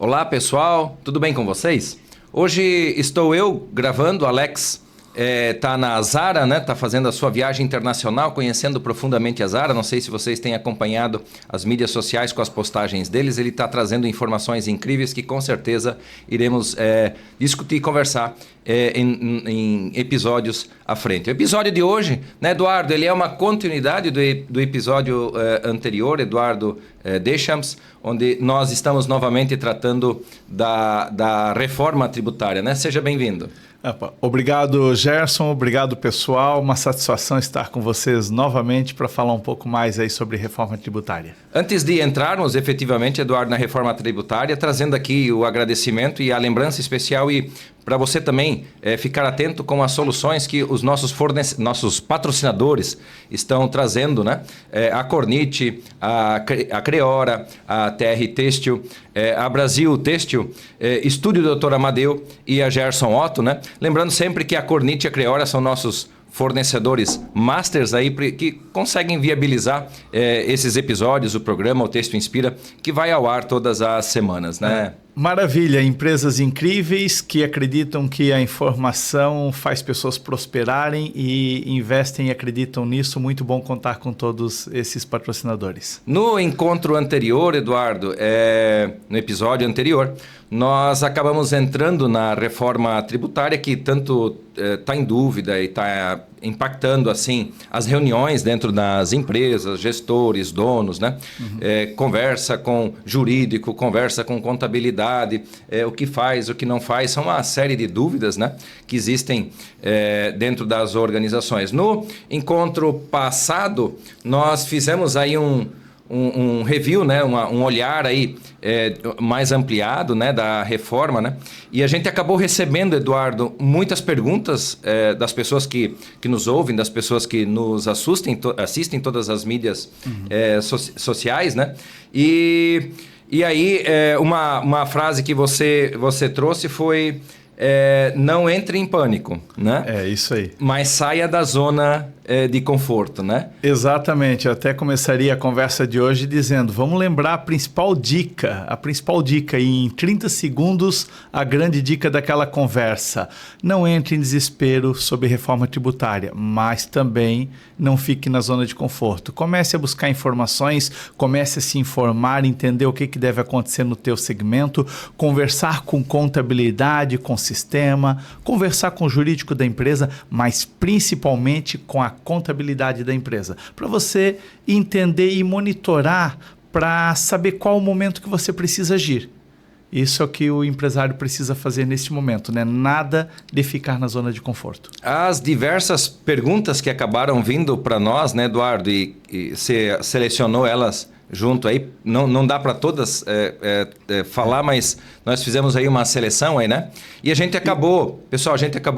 Olá pessoal, tudo bem com vocês? Hoje estou eu gravando, Alex está na Zara, né? Está fazendo a sua viagem internacional, conhecendo profundamente a Zara. Não sei se vocês têm acompanhado as mídias sociais com as postagens deles. Ele está trazendo informações incríveis que com certeza iremos discutir e conversar em episódios à frente. O episódio de hoje, né, Eduardo, ele é uma continuidade do episódio anterior, Eduardo Deschamps, onde nós estamos novamente tratando da reforma tributária, né? Seja bem-vindo. Obrigado, Gerson. Obrigado, pessoal. Uma satisfação estar com vocês novamente para falar um pouco mais aí sobre reforma tributária. Antes de entrarmos efetivamente, Eduardo, na reforma tributária, trazendo aqui o agradecimento e a lembrança especial e para você também ficar atento com as soluções que os nossos patrocinadores estão trazendo, né? A Kornit, a Creora, a TR Têxtil, a Brasil Têxtil, Estúdio Dr. Amadeu e a Gerson Otto, né? Lembrando sempre que a Kornit e a Creora são nossos fornecedores masters aí que conseguem viabilizar esses episódios, o programa O Texto Inspira, que vai ao ar todas as semanas, né? Maravilha, empresas incríveis que acreditam que a informação faz pessoas prosperarem e investem e acreditam nisso. Muito bom contar com todos esses patrocinadores. No encontro anterior, Eduardo, no episódio anterior, nós acabamos entrando na reforma tributária que tanto está em dúvida e está impactando assim as reuniões dentro das empresas, gestores, donos, né? Conversa com jurídico, conversa com contabilidade, o que faz, o que não faz, são uma série de dúvidas, né, que existem dentro das organizações. No encontro passado, nós fizemos aí um review, né, um olhar aí mais ampliado, né, da reforma, né? E a gente acabou recebendo, Eduardo, muitas perguntas das pessoas que nos ouvem, das pessoas que nos assistem todas as mídias sociais, né? E aí, uma frase que você trouxe foi não entre em pânico, né? É isso aí. Mas saia da zona de conforto, né? Exatamente. Eu até começaria a conversa de hoje dizendo, vamos lembrar a principal dica e em 30 segundos a grande dica daquela conversa. Não entre em desespero sobre reforma tributária, mas também não fique na zona de conforto. Comece a buscar informações, comece a se informar, entender o que deve acontecer no teu segmento, conversar com contabilidade, com sistema, conversar com o jurídico da empresa, mas principalmente com a contabilidade da empresa, para você entender e monitorar para saber qual o momento que você precisa agir. Isso é o que o empresário precisa fazer neste momento, né? Nada de ficar na zona de conforto. As diversas perguntas que acabaram vindo para nós, né, Eduardo, e você selecionou elas junto aí, não dá para todas falar, mas nós fizemos aí uma seleção aí, né? E a gente acabou, pessoal,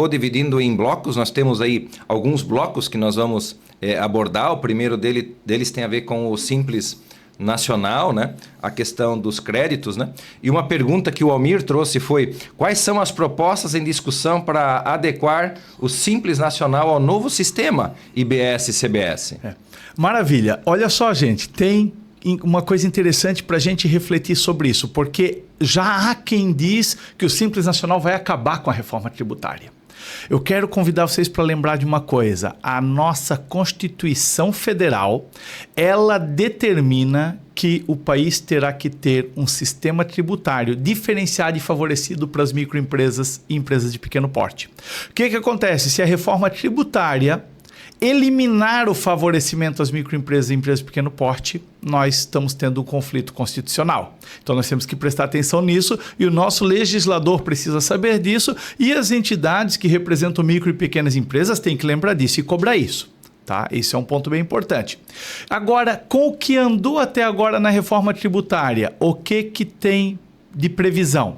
dividindo em blocos. Nós temos aí alguns blocos que nós vamos abordar. O primeiro deles tem a ver com o Simples Nacional, né? A questão dos créditos, né? E uma pergunta que o Almir trouxe foi: quais são as propostas em discussão para adequar o Simples Nacional ao novo sistema IBS-CBS? Maravilha. Olha só, gente, tem uma coisa interessante para a gente refletir sobre isso, porque já há quem diz que o Simples Nacional vai acabar com a reforma tributária. Eu quero convidar vocês para lembrar de uma coisa: a nossa Constituição Federal, ela determina que o país terá que ter um sistema tributário diferenciado e favorecido para as microempresas e empresas de pequeno porte. O que acontece? Se a reforma tributária eliminar o favorecimento às microempresas e empresas de pequeno porte, nós estamos tendo um conflito constitucional. Então nós temos que prestar atenção nisso e o nosso legislador precisa saber disso e as entidades que representam micro e pequenas empresas têm que lembrar disso e cobrar isso. Tá? Esse é um ponto bem importante. Agora, com o que andou até agora na reforma tributária, o que tem de previsão?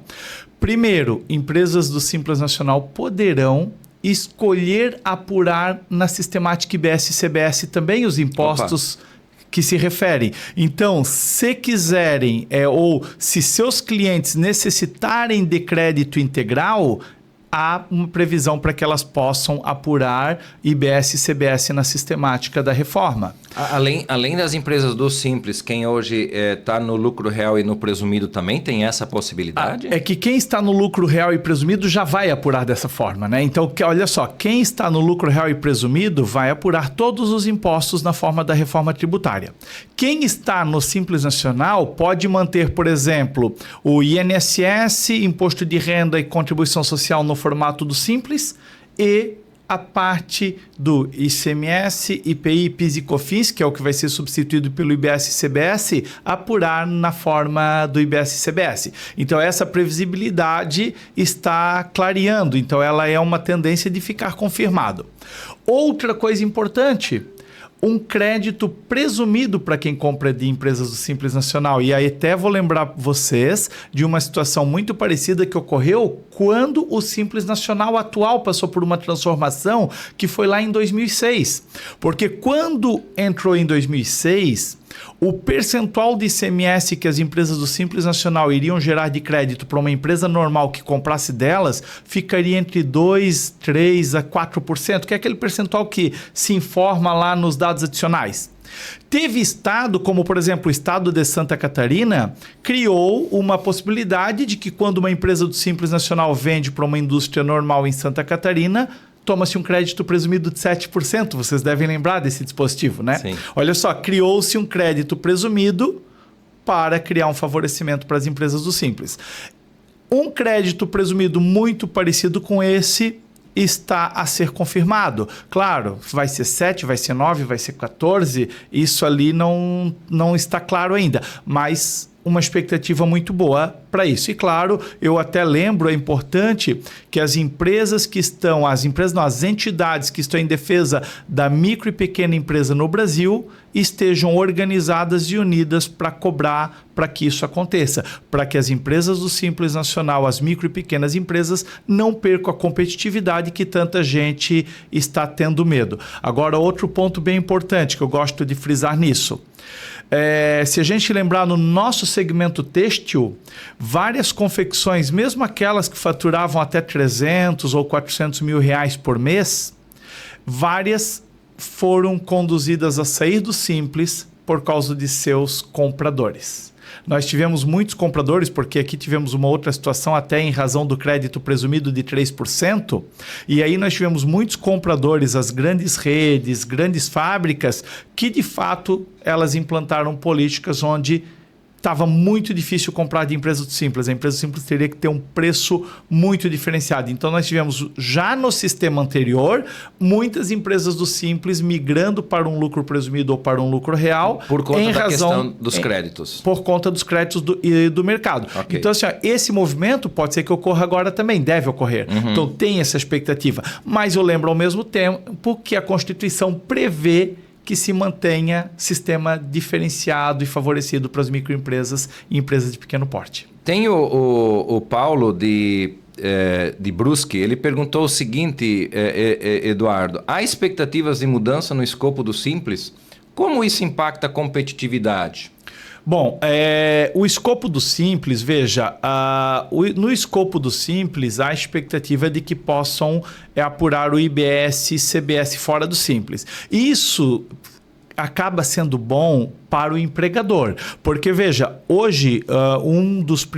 Primeiro, empresas do Simples Nacional poderão escolher apurar na sistemática IBS-CBS também os impostos que se referem. Então, se quiserem ou se seus clientes necessitarem de crédito integral, há uma previsão para que elas possam apurar IBS e CBS na sistemática da reforma. Além das empresas do Simples, quem hoje está no lucro real e no presumido também tem essa possibilidade? É que quem está no lucro real e presumido já vai apurar dessa forma, né? Então, olha só, quem está no lucro real e presumido vai apurar todos os impostos na forma da reforma tributária. Quem está no Simples Nacional pode manter, por exemplo, o INSS, Imposto de Renda e Contribuição Social no formato do Simples e a parte do ICMS, IPI, PIS e COFINS, que é o que vai ser substituído pelo IBS e CBS, apurar na forma do IBS e CBS. Então, essa previsibilidade está clareando. Então, ela é uma tendência de ficar confirmado. Outra coisa importante, um crédito presumido para quem compra de empresas do Simples Nacional. E aí até vou lembrar vocês de uma situação muito parecida que ocorreu quando o Simples Nacional atual passou por uma transformação que foi lá em 2006. Porque quando entrou em 2006... o percentual de ICMS que as empresas do Simples Nacional iriam gerar de crédito para uma empresa normal que comprasse delas ficaria entre 2%, 3% a 4%, que é aquele percentual que se informa lá nos dados adicionais. Teve estado, como por exemplo o estado de Santa Catarina, criou uma possibilidade de que quando uma empresa do Simples Nacional vende para uma indústria normal em Santa Catarina, toma-se um crédito presumido de 7%. Vocês devem lembrar desse dispositivo, né? Sim. Olha só, criou-se um crédito presumido para criar um favorecimento para as empresas do Simples. Um crédito presumido muito parecido com esse está a ser confirmado. Claro, vai ser 7, vai ser 9, vai ser 14, isso ali não está claro ainda, mas uma expectativa muito boa para isso. E claro, eu até lembro, é importante que as empresas que estão, as entidades que estão em defesa da micro e pequena empresa no Brasil estejam organizadas e unidas para cobrar para que isso aconteça, para que as empresas do Simples Nacional, as micro e pequenas empresas, não percam a competitividade que tanta gente está tendo medo. Agora, outro ponto bem importante que eu gosto de frisar nisso. Se a gente lembrar no nosso segmento têxtil, várias confecções, mesmo aquelas que faturavam até 300 ou 400 mil reais por mês, várias foram conduzidas a sair do Simples por causa de seus compradores. Nós tivemos muitos compradores, porque aqui tivemos uma outra situação até em razão do crédito presumido de 3%, e aí nós tivemos muitos compradores, as grandes redes, grandes fábricas, que de fato elas implantaram políticas onde estava muito difícil comprar de empresa do Simples. A empresa do Simples teria que ter um preço muito diferenciado. Então, nós tivemos já no sistema anterior, muitas empresas do Simples migrando para um lucro presumido ou para um lucro real. Por conta da questão dos créditos. Por conta dos créditos do mercado. Okay. Então, assim, esse movimento pode ser que ocorra agora também, deve ocorrer. Uhum. Então, tem essa expectativa. Mas eu lembro ao mesmo tempo que a Constituição prevê que se mantenha sistema diferenciado e favorecido para as microempresas e empresas de pequeno porte. Tem o Paulo de Brusque, ele perguntou o seguinte, Eduardo, há expectativas de mudança no escopo do Simples? Como isso impacta a competitividade? Bom, o escopo do Simples, veja, no escopo do Simples, há a expectativa de que possam apurar o IBS e CBS fora do Simples. Isso acaba sendo bom para o empregador, porque veja, hoje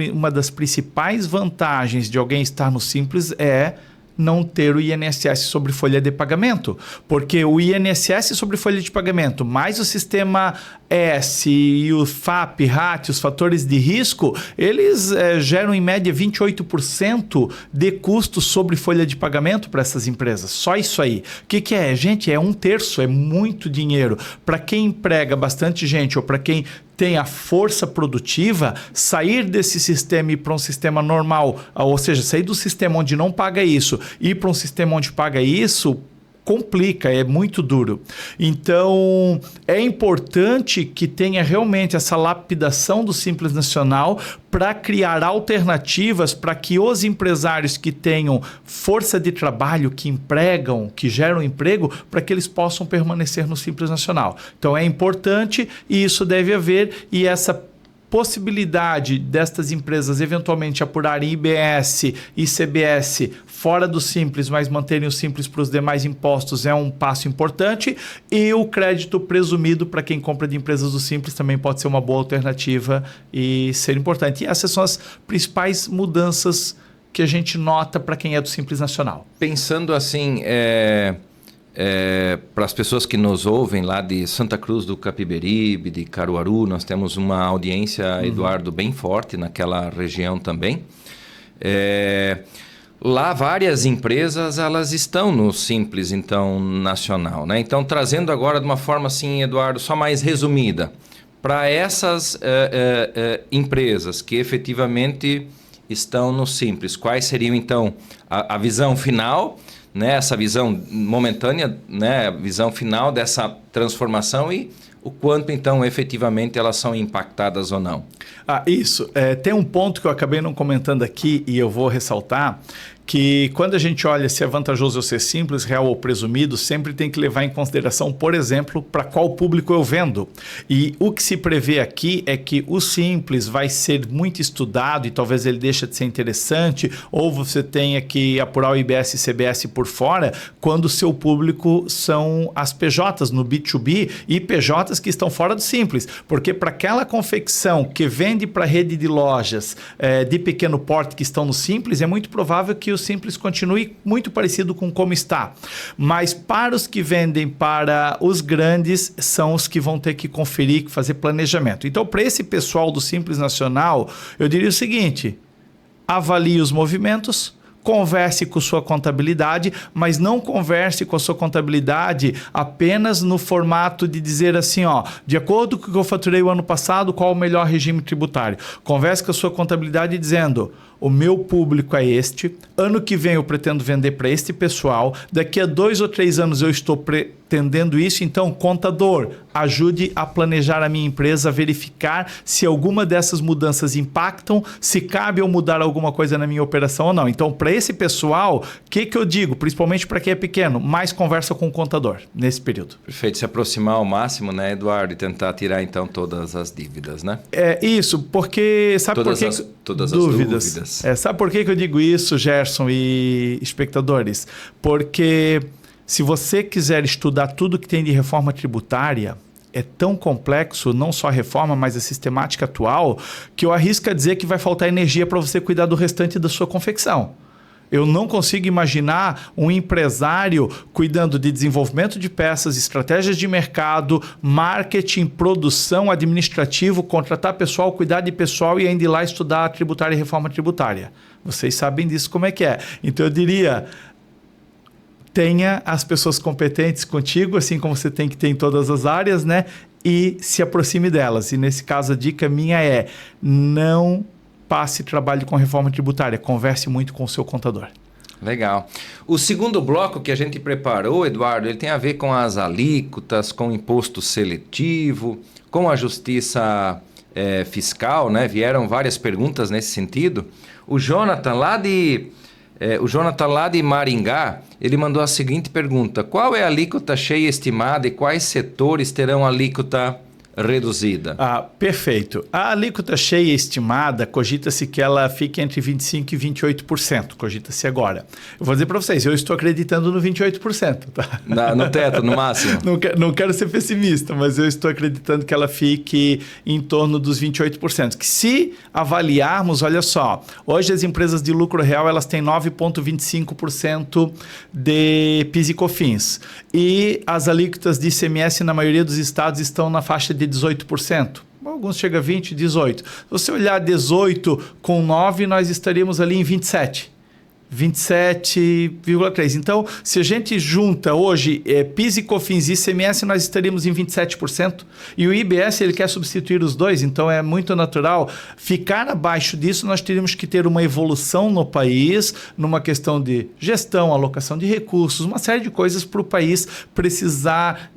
uma das principais vantagens de alguém estar no Simples é não ter o INSS sobre folha de pagamento, porque o INSS sobre folha de pagamento, mais o sistema S e o FAP, RAT, os fatores de risco, eles geram em média 28% de custo sobre folha de pagamento para essas empresas. Só isso aí. O que é? Gente, é 1/3, é muito dinheiro. Para quem emprega bastante gente ou para quem tem a força produtiva, sair desse sistema e ir para um sistema normal, ou seja, sair do sistema onde não paga isso e ir para um sistema onde paga isso, complica, é muito duro. Então, é importante que tenha realmente essa lapidação do Simples Nacional para criar alternativas para que os empresários que tenham força de trabalho, que empregam, que geram emprego, para que eles possam permanecer no Simples Nacional. Então, é importante e isso deve haver, e essa possibilidade destas empresas eventualmente apurarem IBS e CBS fora do Simples, mas manterem o Simples para os demais impostos é um passo importante. E o crédito presumido para quem compra de empresas do Simples também pode ser uma boa alternativa e ser importante. E essas são as principais mudanças que a gente nota para quem é do Simples Nacional. Pensando assim, para as pessoas que nos ouvem lá de Santa Cruz do Capiberibe, de Caruaru, nós temos uma audiência, Eduardo, bem forte naquela região também. Lá várias empresas elas estão no Simples então nacional, né? Então trazendo agora de uma forma assim, Eduardo, só mais resumida, para essas empresas que efetivamente estão no Simples, quais seriam então a visão final, né? Essa visão momentânea, né? A visão final dessa transformação e o quanto então efetivamente elas são impactadas ou não? Isso. Tem um ponto que eu acabei não comentando aqui e eu vou ressaltar, que quando a gente olha se é vantajoso eu ser simples, real ou presumido, sempre tem que levar em consideração, por exemplo, para qual público eu vendo. E o que se prevê aqui é que o simples vai ser muito estudado e talvez ele deixe de ser interessante, ou você tenha que apurar o IBS e CBS por fora, quando o seu público são as PJs no B2B e PJs que estão fora do simples. Porque para aquela confecção que vende para rede de lojas de pequeno porte que estão no simples, é muito provável que o simples continue muito parecido com como está. Mas para os que vendem para os grandes, são os que vão ter que conferir, fazer planejamento. Então, para esse pessoal do Simples Nacional, eu diria o seguinte: avalie os movimentos, converse com sua contabilidade, mas não converse com a sua contabilidade apenas no formato de dizer assim, de acordo com o que eu faturei o ano passado, qual o melhor regime tributário. Converse com a sua contabilidade dizendo: o meu público é este, ano que vem eu pretendo vender para este pessoal, daqui a 2 ou 3 anos eu estou pretendendo isso, então, contador, ajude a planejar a minha empresa, a verificar se alguma dessas mudanças impactam, se cabe eu mudar alguma coisa na minha operação ou não. Então, para esse pessoal, o que eu digo, principalmente para quem é pequeno, mais conversa com o contador nesse período. Perfeito, se aproximar ao máximo, né, Eduardo, e tentar tirar então todas as dívidas, né? Isso, porque sabe por que... Todas as dúvidas. Sabe por que eu digo isso, Gerson e espectadores? Porque se você quiser estudar tudo que tem de reforma tributária, é tão complexo, não só a reforma, mas a sistemática atual, que eu arrisco a dizer que vai faltar energia para você cuidar do restante da sua confecção. Eu não consigo imaginar um empresário cuidando de desenvolvimento de peças, estratégias de mercado, marketing, produção, administrativo, contratar pessoal, cuidar de pessoal e ainda ir lá estudar a tributária e reforma tributária. Vocês sabem disso como é que é. Então eu diria, tenha as pessoas competentes contigo, assim como você tem que ter em todas as áreas, né? E se aproxime delas. E nesse caso a dica minha é: não passe trabalho com reforma tributária, converse muito com o seu contador. Legal. O segundo bloco que a gente preparou, Eduardo, ele tem a ver com as alíquotas, com o imposto seletivo, com a justiça fiscal, né? Vieram várias perguntas nesse sentido. O Jonathan lá de Maringá, ele mandou a seguinte pergunta: qual é a alíquota cheia estimada e quais setores terão alíquota reduzida? Perfeito. A alíquota cheia estimada, cogita-se que ela fique entre 25% e 28%. Cogita-se agora. Eu vou dizer para vocês, eu estou acreditando no 28%. Tá? No teto, no máximo. Não quero ser pessimista, mas eu estou acreditando que ela fique em torno dos 28%. Que se avaliarmos, olha só, hoje as empresas de lucro real elas têm 9,25% de PIS e COFINS. E as alíquotas de ICMS na maioria dos estados estão na faixa de 18%. Alguns chegam a 20%, 18%. Se você olhar 18 com 9, nós estaríamos ali em 27%. 27,3%. Então, se a gente junta hoje PIS e COFINS e ICMS, nós estaríamos em 27%. E o IBS, ele quer substituir os dois, então é muito natural. Ficar abaixo disso, nós teríamos que ter uma evolução no país, numa questão de gestão, alocação de recursos, uma série de coisas para o país precisar,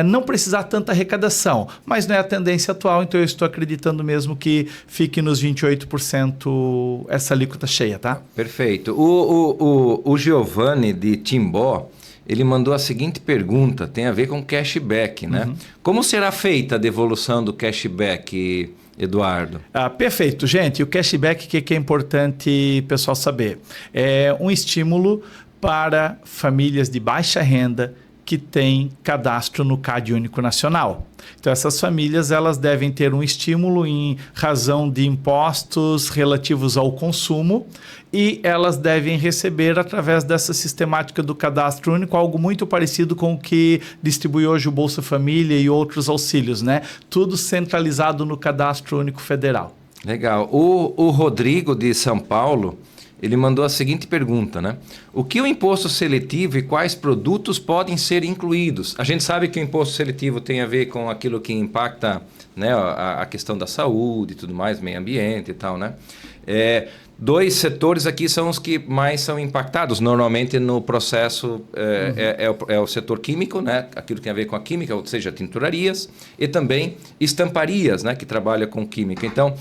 não precisar tanta arrecadação. Mas não é a tendência atual, então eu estou acreditando mesmo que fique nos 28% essa alíquota cheia, tá? Perfeito. O Giovanni de Timbó, ele mandou a seguinte pergunta, tem a ver com cashback, né? Como será feita a devolução do cashback, Eduardo? Perfeito. Gente, o cashback, o que é importante o pessoal saber? É um estímulo para famílias de baixa renda que têm cadastro no CAD Único Nacional. Então, essas famílias elas devem ter um estímulo em razão de impostos relativos ao consumo e elas devem receber, através dessa sistemática do cadastro único, algo muito parecido com o que distribui hoje o Bolsa Família e outros auxílios, né? Tudo centralizado no Cadastro Único Federal. Legal. O Rodrigo, de São Paulo, ele mandou a seguinte pergunta, né? O que o imposto seletivo e quais produtos podem ser incluídos? A gente sabe que o imposto seletivo tem a ver com aquilo que impacta, né, a questão da saúde e tudo mais, meio ambiente e tal, né? Dois setores aqui são os que mais são impactados. Normalmente no processo é o setor químico, né? Aquilo que tem a ver com a química, ou seja, tinturarias, e também estamparias, né? Que trabalha com química. Então,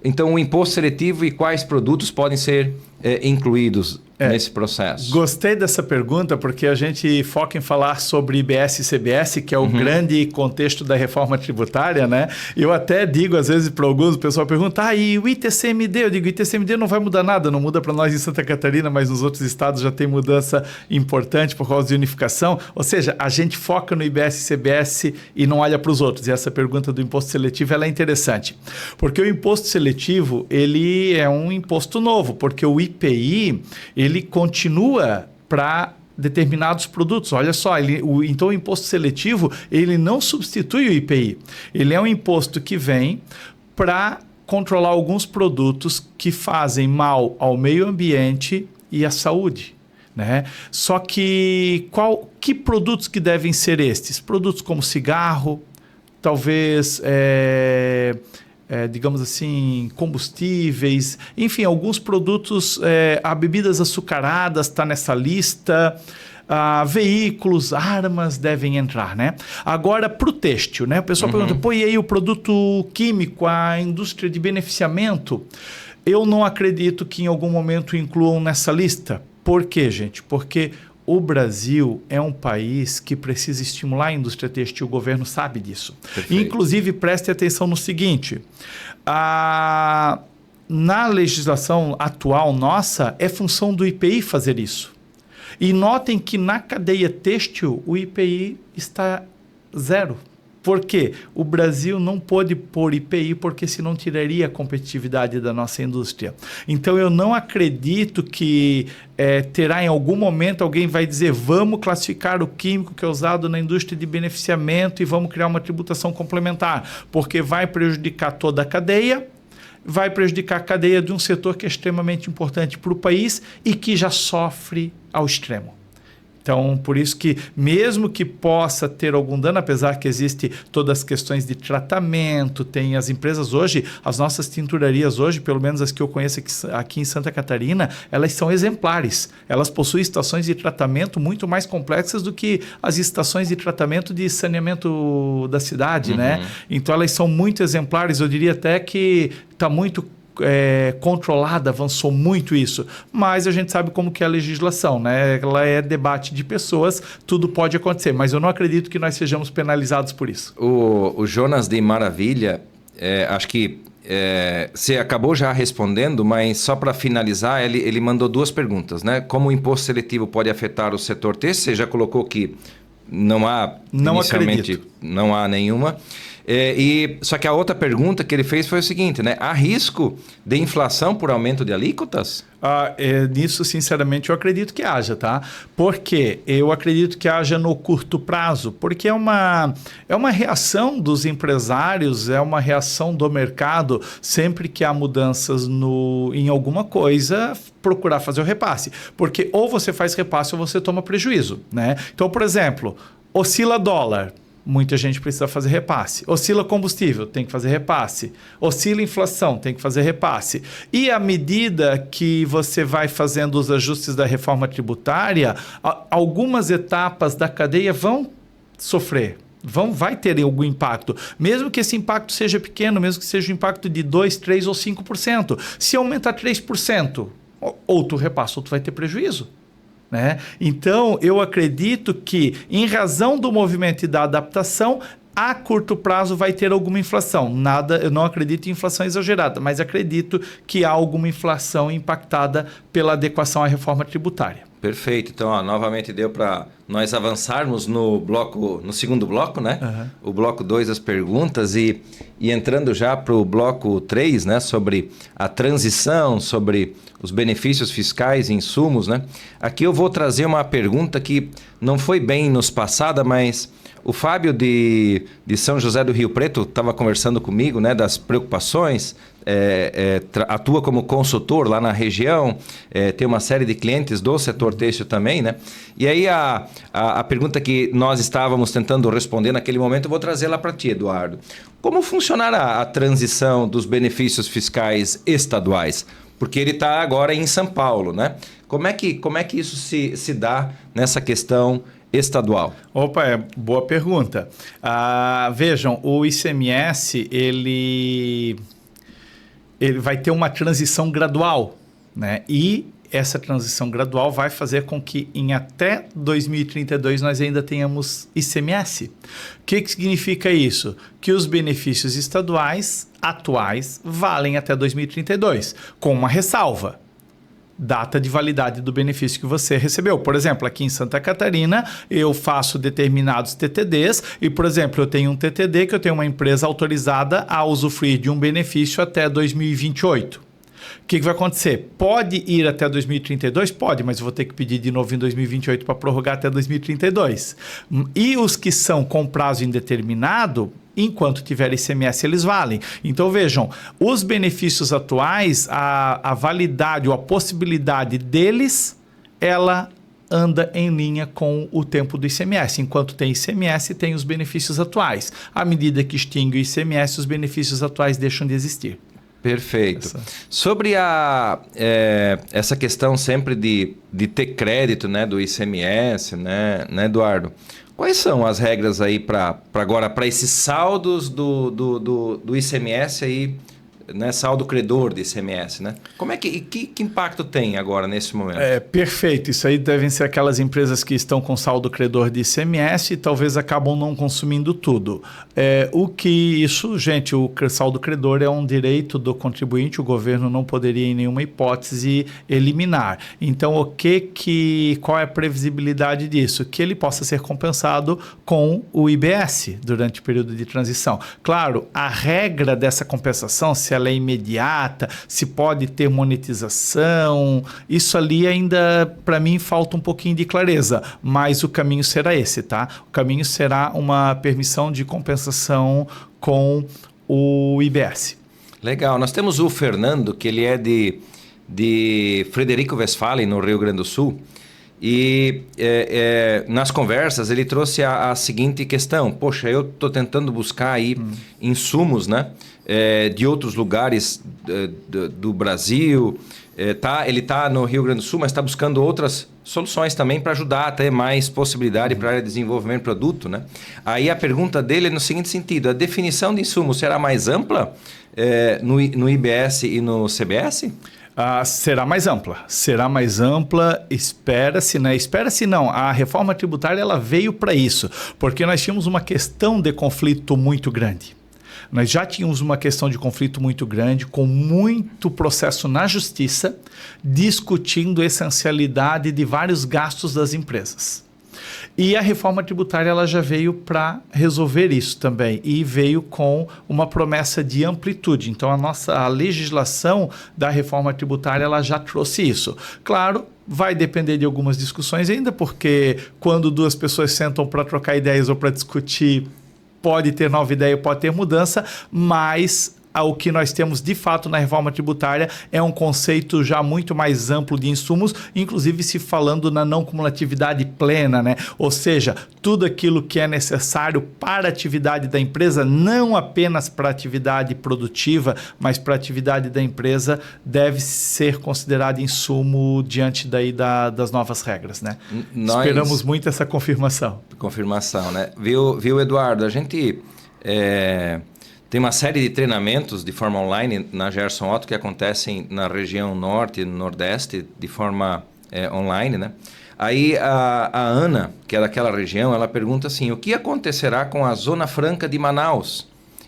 então, o imposto seletivo e quais produtos podem ser incluídos nesse processo? Gostei dessa pergunta porque a gente foca em falar sobre IBS e CBS, que é o grande contexto da reforma tributária, né? Eu até digo, às vezes, para alguns, o pessoal pergunta, e o ITCMD? Eu digo, ITCMD não vai mudar nada, não muda para nós em Santa Catarina, mas nos outros estados já tem mudança importante por causa de unificação. Ou seja, a gente foca no IBS e CBS e não olha para os outros. E essa pergunta do imposto seletivo ela é interessante. Porque o imposto seletivo, ele é um imposto novo, porque o IPI, ele continua para determinados produtos. Olha só, então o imposto seletivo, ele não substitui o IPI. Ele é um imposto que vem para controlar alguns produtos que fazem mal ao meio ambiente e à saúde, né? Só que que produtos que devem ser estes? Produtos como cigarro, talvez digamos assim, combustíveis, enfim, alguns produtos, bebidas açucaradas está nessa lista, veículos, armas devem entrar, né? Agora, para o têxtil, né? O pessoal pergunta, e aí o produto químico, a indústria de beneficiamento? Eu não acredito que em algum momento incluam nessa lista. Por quê, gente? Porque o Brasil é um país que precisa estimular a indústria têxtil, o governo sabe disso. Perfeito. Inclusive, preste atenção no seguinte, na legislação atual nossa, é função do IPI fazer isso. E notem que na cadeia têxtil, o IPI está zero. Por quê? O Brasil não pôde pôr IPI porque senão tiraria a competitividade da nossa indústria. Então, eu não acredito que terá em algum momento alguém vai dizer vamos classificar o químico que é usado na indústria de beneficiamento e vamos criar uma tributação complementar, porque vai prejudicar toda a cadeia, vai prejudicar a cadeia de um setor que é extremamente importante para o país e que já sofre ao extremo. Então, por isso que, mesmo que possa ter algum dano, apesar que existe todas as questões de tratamento, tem as empresas hoje, as nossas tinturarias hoje, pelo menos as que eu conheço aqui em Santa Catarina, elas são exemplares. Elas possuem estações de tratamento muito mais complexas do que as estações de tratamento de saneamento da cidade, né? Então, elas são muito exemplares. Eu diria até que está muito controlada, avançou muito isso, mas a gente sabe como que é a legislação, né? Ela é debate de pessoas, tudo pode acontecer, mas eu não acredito que nós sejamos penalizados por isso. O Jonas de Maravilha, acho que você acabou já respondendo, mas só para finalizar, ele mandou duas perguntas, né? Como o imposto seletivo pode afetar o setor têxtil? Você já colocou que não há, inicialmente, não há nenhuma. Só que a outra pergunta que ele fez foi o seguinte, né? Há risco de inflação por aumento de alíquotas? Nisso, sinceramente, eu acredito que haja, tá? Por quê? Eu acredito que haja no curto prazo, porque é uma reação dos empresários, é uma reação do mercado, sempre que há mudanças em alguma coisa, procurar fazer o repasse. Porque ou você faz repasse ou você toma prejuízo, né? Então, por exemplo, oscila dólar. Muita gente precisa fazer repasse. Oscila combustível, tem que fazer repasse. Oscila inflação, tem que fazer repasse. E à medida que você vai fazendo os ajustes da reforma tributária, algumas etapas da cadeia vão sofrer. Vai ter algum impacto. Mesmo que esse impacto seja pequeno, mesmo que seja um impacto de 2%, 3% ou 5%. Se aumentar 3%, ou tu repassa ou tu vai ter prejuízo. Né? Então, eu acredito que, em razão do movimento e da adaptação, A curto prazo vai ter alguma inflação. Eu não acredito em inflação exagerada, mas acredito que há alguma inflação impactada pela adequação à reforma tributária. Perfeito. Então, novamente deu para nós avançarmos no segundo bloco, né? Uhum. O bloco 2 das perguntas e entrando já para o bloco 3, né? Sobre a transição, sobre os benefícios fiscais e insumos, né? Aqui eu vou trazer uma pergunta que não foi bem nos passada, mas o Fábio de São José do Rio Preto estava conversando comigo, né, das preocupações, atua como consultor lá na região, tem uma série de clientes do setor têxtil também, né? E aí a pergunta que nós estávamos tentando responder naquele momento, eu vou trazer lá para ti, Eduardo. Como funcionará a transição dos benefícios fiscais estaduais? Porque ele está agora em São Paulo, né? Como é que isso se dá nessa questão estadual? Opa, boa pergunta. Vejam, o ICMS ele vai ter uma transição gradual, né? E essa transição gradual vai fazer com que em até 2032 nós ainda tenhamos ICMS. O que significa isso? Que os benefícios estaduais atuais valem até 2032, com uma ressalva. Data de validade do benefício que você recebeu. Por exemplo, aqui em Santa Catarina, eu faço determinados TTDs e, por exemplo, eu tenho um TTD que eu tenho uma empresa autorizada a usufruir de um benefício até 2028. O que vai acontecer? Pode ir até 2032? Pode, mas eu vou ter que pedir de novo em 2028 para prorrogar até 2032. E os que são com prazo indeterminado, enquanto tiver ICMS, eles valem. Então, vejam, os benefícios atuais, a validade ou a possibilidade deles, ela anda em linha com o tempo do ICMS. Enquanto tem ICMS, tem os benefícios atuais. À medida que extingue o ICMS, os benefícios atuais deixam de existir. Perfeito. Sobre essa questão sempre de ter crédito, né, do ICMS, né, Eduardo? Quais são as regras aí para agora, para esses saldos do ICMS aí, né, saldo credor de ICMS, né? Como é que impacto tem agora nesse momento? Perfeito. Isso aí devem ser aquelas empresas que estão com saldo credor de ICMS e talvez acabam não consumindo tudo. Gente, o saldo credor é um direito do contribuinte, o governo não poderia em nenhuma hipótese eliminar. Então, qual é a previsibilidade disso? Que ele possa ser compensado com o IBS durante o período de transição. Claro, a regra dessa compensação, se ela é imediata, se pode ter monetização, isso ali ainda, para mim, falta um pouquinho de clareza, mas o caminho será esse, tá? O caminho será uma permissão de compensação com o IBS. Legal. Nós temos o Fernando, que ele é de Frederico Westphalen, no Rio Grande do Sul, e nas conversas ele trouxe a seguinte questão: poxa, eu estou tentando buscar aí insumos, né, de outros lugares do Brasil, ele está no Rio Grande do Sul, mas está buscando outras soluções também para ajudar a ter mais possibilidade para a área de desenvolvimento de produto, né? Aí a pergunta dele é no seguinte sentido: a definição de insumo será mais ampla no IBS e no CBS? Será mais ampla, espera-se, né? Espera-se não, a reforma tributária ela veio para isso, porque nós tínhamos uma questão de conflito muito grande. Nós já tínhamos uma questão de conflito muito grande, com muito processo na justiça, discutindo a essencialidade de vários gastos das empresas. E a reforma tributária ela já veio para resolver isso também e veio com uma promessa de amplitude. Então, a legislação da reforma tributária ela já trouxe isso. Claro, vai depender de algumas discussões ainda, porque quando duas pessoas sentam para trocar ideias ou para discutir, pode ter nova ideia, pode ter mudança, mas o que nós temos de fato na reforma tributária é um conceito já muito mais amplo de insumos, inclusive se falando na não cumulatividade plena, né? Ou seja, tudo aquilo que é necessário para a atividade da empresa, não apenas para a atividade produtiva, mas para a atividade da empresa, deve ser considerado insumo diante das novas regras, né? Esperamos muito essa confirmação. Confirmação, né? Viu, Eduardo? A gente tem uma série de treinamentos de forma online na Gerson Otto que acontecem na região norte e nordeste de forma online, né? Aí a Ana, que é daquela região, ela pergunta assim, o que acontecerá com a Zona Franca de Manaus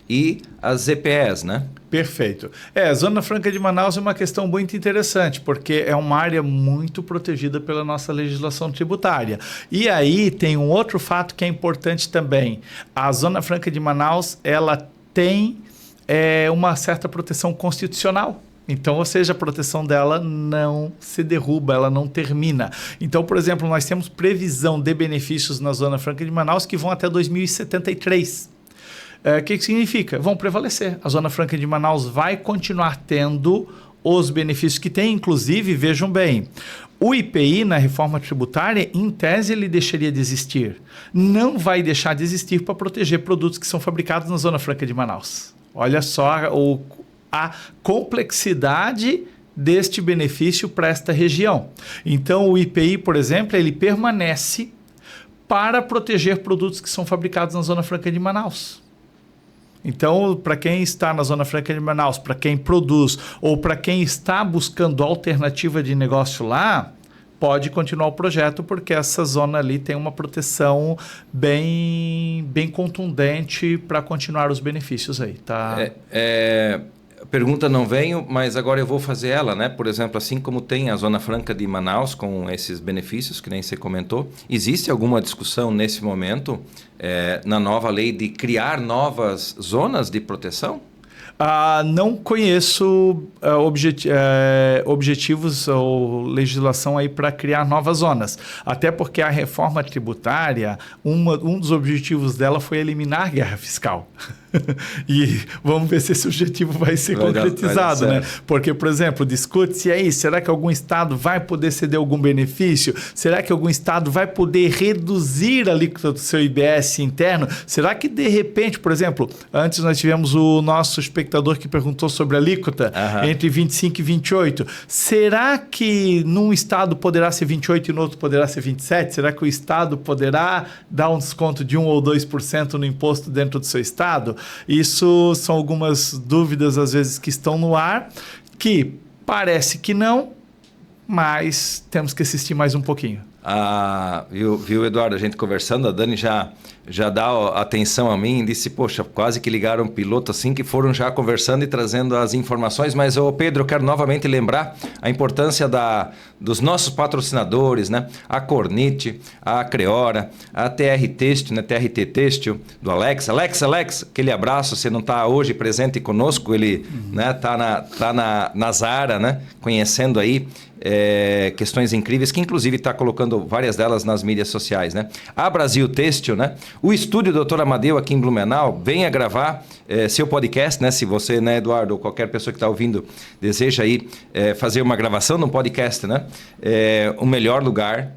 e as ZPEs, né? Perfeito. A Zona Franca de Manaus é uma questão muito interessante, porque é uma área muito protegida pela nossa legislação tributária. E aí tem um outro fato que é importante também. A Zona Franca de Manaus, ela tem uma certa proteção constitucional. Então, ou seja, a proteção dela não se derruba, ela não termina. Então, por exemplo, nós temos previsão de benefícios na Zona Franca de Manaus que vão até 2073. O que significa? Vão prevalecer. A Zona Franca de Manaus vai continuar tendo os benefícios que tem, inclusive, vejam bem, o IPI na reforma tributária, em tese, ele deixaria de existir. Não vai deixar de existir para proteger produtos que são fabricados na Zona Franca de Manaus. Olha só a complexidade deste benefício para esta região. Então, o IPI, por exemplo, ele permanece para proteger produtos que são fabricados na Zona Franca de Manaus. Então, para quem está na Zona Franca de Manaus, para quem produz ou para quem está buscando alternativa de negócio lá, pode continuar o projeto, porque essa zona ali tem uma proteção bem contundente para continuar os benefícios aí, tá? A pergunta não veio, mas agora eu vou fazer ela, né? Por exemplo, assim como tem a Zona Franca de Manaus com esses benefícios, que nem você comentou, existe alguma discussão nesse momento na nova lei de criar novas zonas de proteção? Não conheço objetivos ou legislação aí para criar novas zonas. Até porque a reforma tributária, um dos objetivos dela foi eliminar a guerra fiscal. E vamos ver se esse objetivo vai ser concretizado, né? Porque, por exemplo, discute-se aí, será que algum estado vai poder ceder algum benefício? Será que algum estado vai poder reduzir a alíquota do seu IBS interno? Será que, de repente, por exemplo, antes nós tivemos o nosso espectador que perguntou sobre a alíquota entre 25 e 28. Será que num estado poderá ser 28 e no outro poderá ser 27? Será que o estado poderá dar um desconto de 1 ou 2% no imposto dentro do seu estado? Isso são algumas dúvidas, às vezes, que estão no ar, que parece que não, mas temos que assistir mais um pouquinho. Viu, Eduardo, a gente conversando, a Dani já dá atenção a mim e disse, poxa, quase que ligaram um piloto assim, que foram já conversando e trazendo as informações, mas, Pedro, eu quero novamente lembrar a importância dos nossos patrocinadores, né? A Cornit, a Creora, a TR Têxtil, né? TRT Têxtil, do Alex, aquele abraço, você não está hoje presente conosco, ele né, tá na Zara, né? Conhecendo aí questões incríveis, que inclusive está colocando várias delas nas mídias sociais, né? A Brasil Têxtil, né? O estúdio Dr. Amadeu aqui em Blumenau, venha gravar seu podcast, né? Se você, né, Eduardo, ou qualquer pessoa que está ouvindo deseja aí fazer uma gravação de um podcast, né? O melhor lugar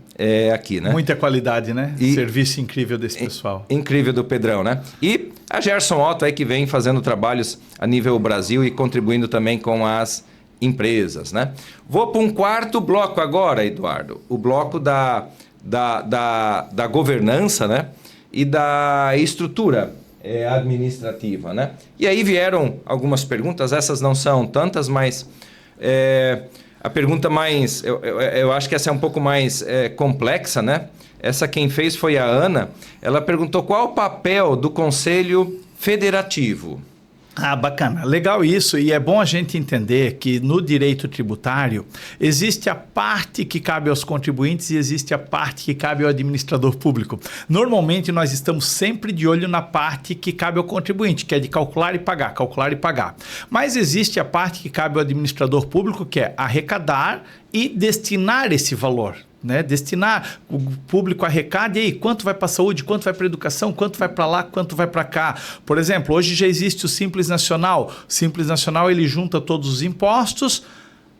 aqui, né? Muita qualidade, né? Serviço incrível desse pessoal. Incrível do Pedrão, né? E a Gerson Otto aí que vem fazendo trabalhos a nível Brasil e contribuindo também com as empresas, né? Vou para um quarto bloco agora, Eduardo. O bloco da governança, né? E da estrutura administrativa, né? E aí vieram algumas perguntas, essas não são tantas, mas a pergunta mais... Eu acho que essa é um pouco mais complexa, né? Essa quem fez foi a Ana. Ela perguntou qual o papel do Conselho Federativo. Bacana. Legal isso. E é bom a gente entender que no direito tributário existe a parte que cabe aos contribuintes e existe a parte que cabe ao administrador público. Normalmente nós estamos sempre de olho na parte que cabe ao contribuinte, que é de calcular e pagar. Mas existe a parte que cabe ao administrador público, que é arrecadar e destinar esse valor. Né? Destinar, o público arrecada, e aí, quanto vai para a saúde, quanto vai para a educação, quanto vai para lá, quanto vai para cá. Por exemplo, hoje já existe o Simples Nacional. O Simples Nacional ele junta todos os impostos,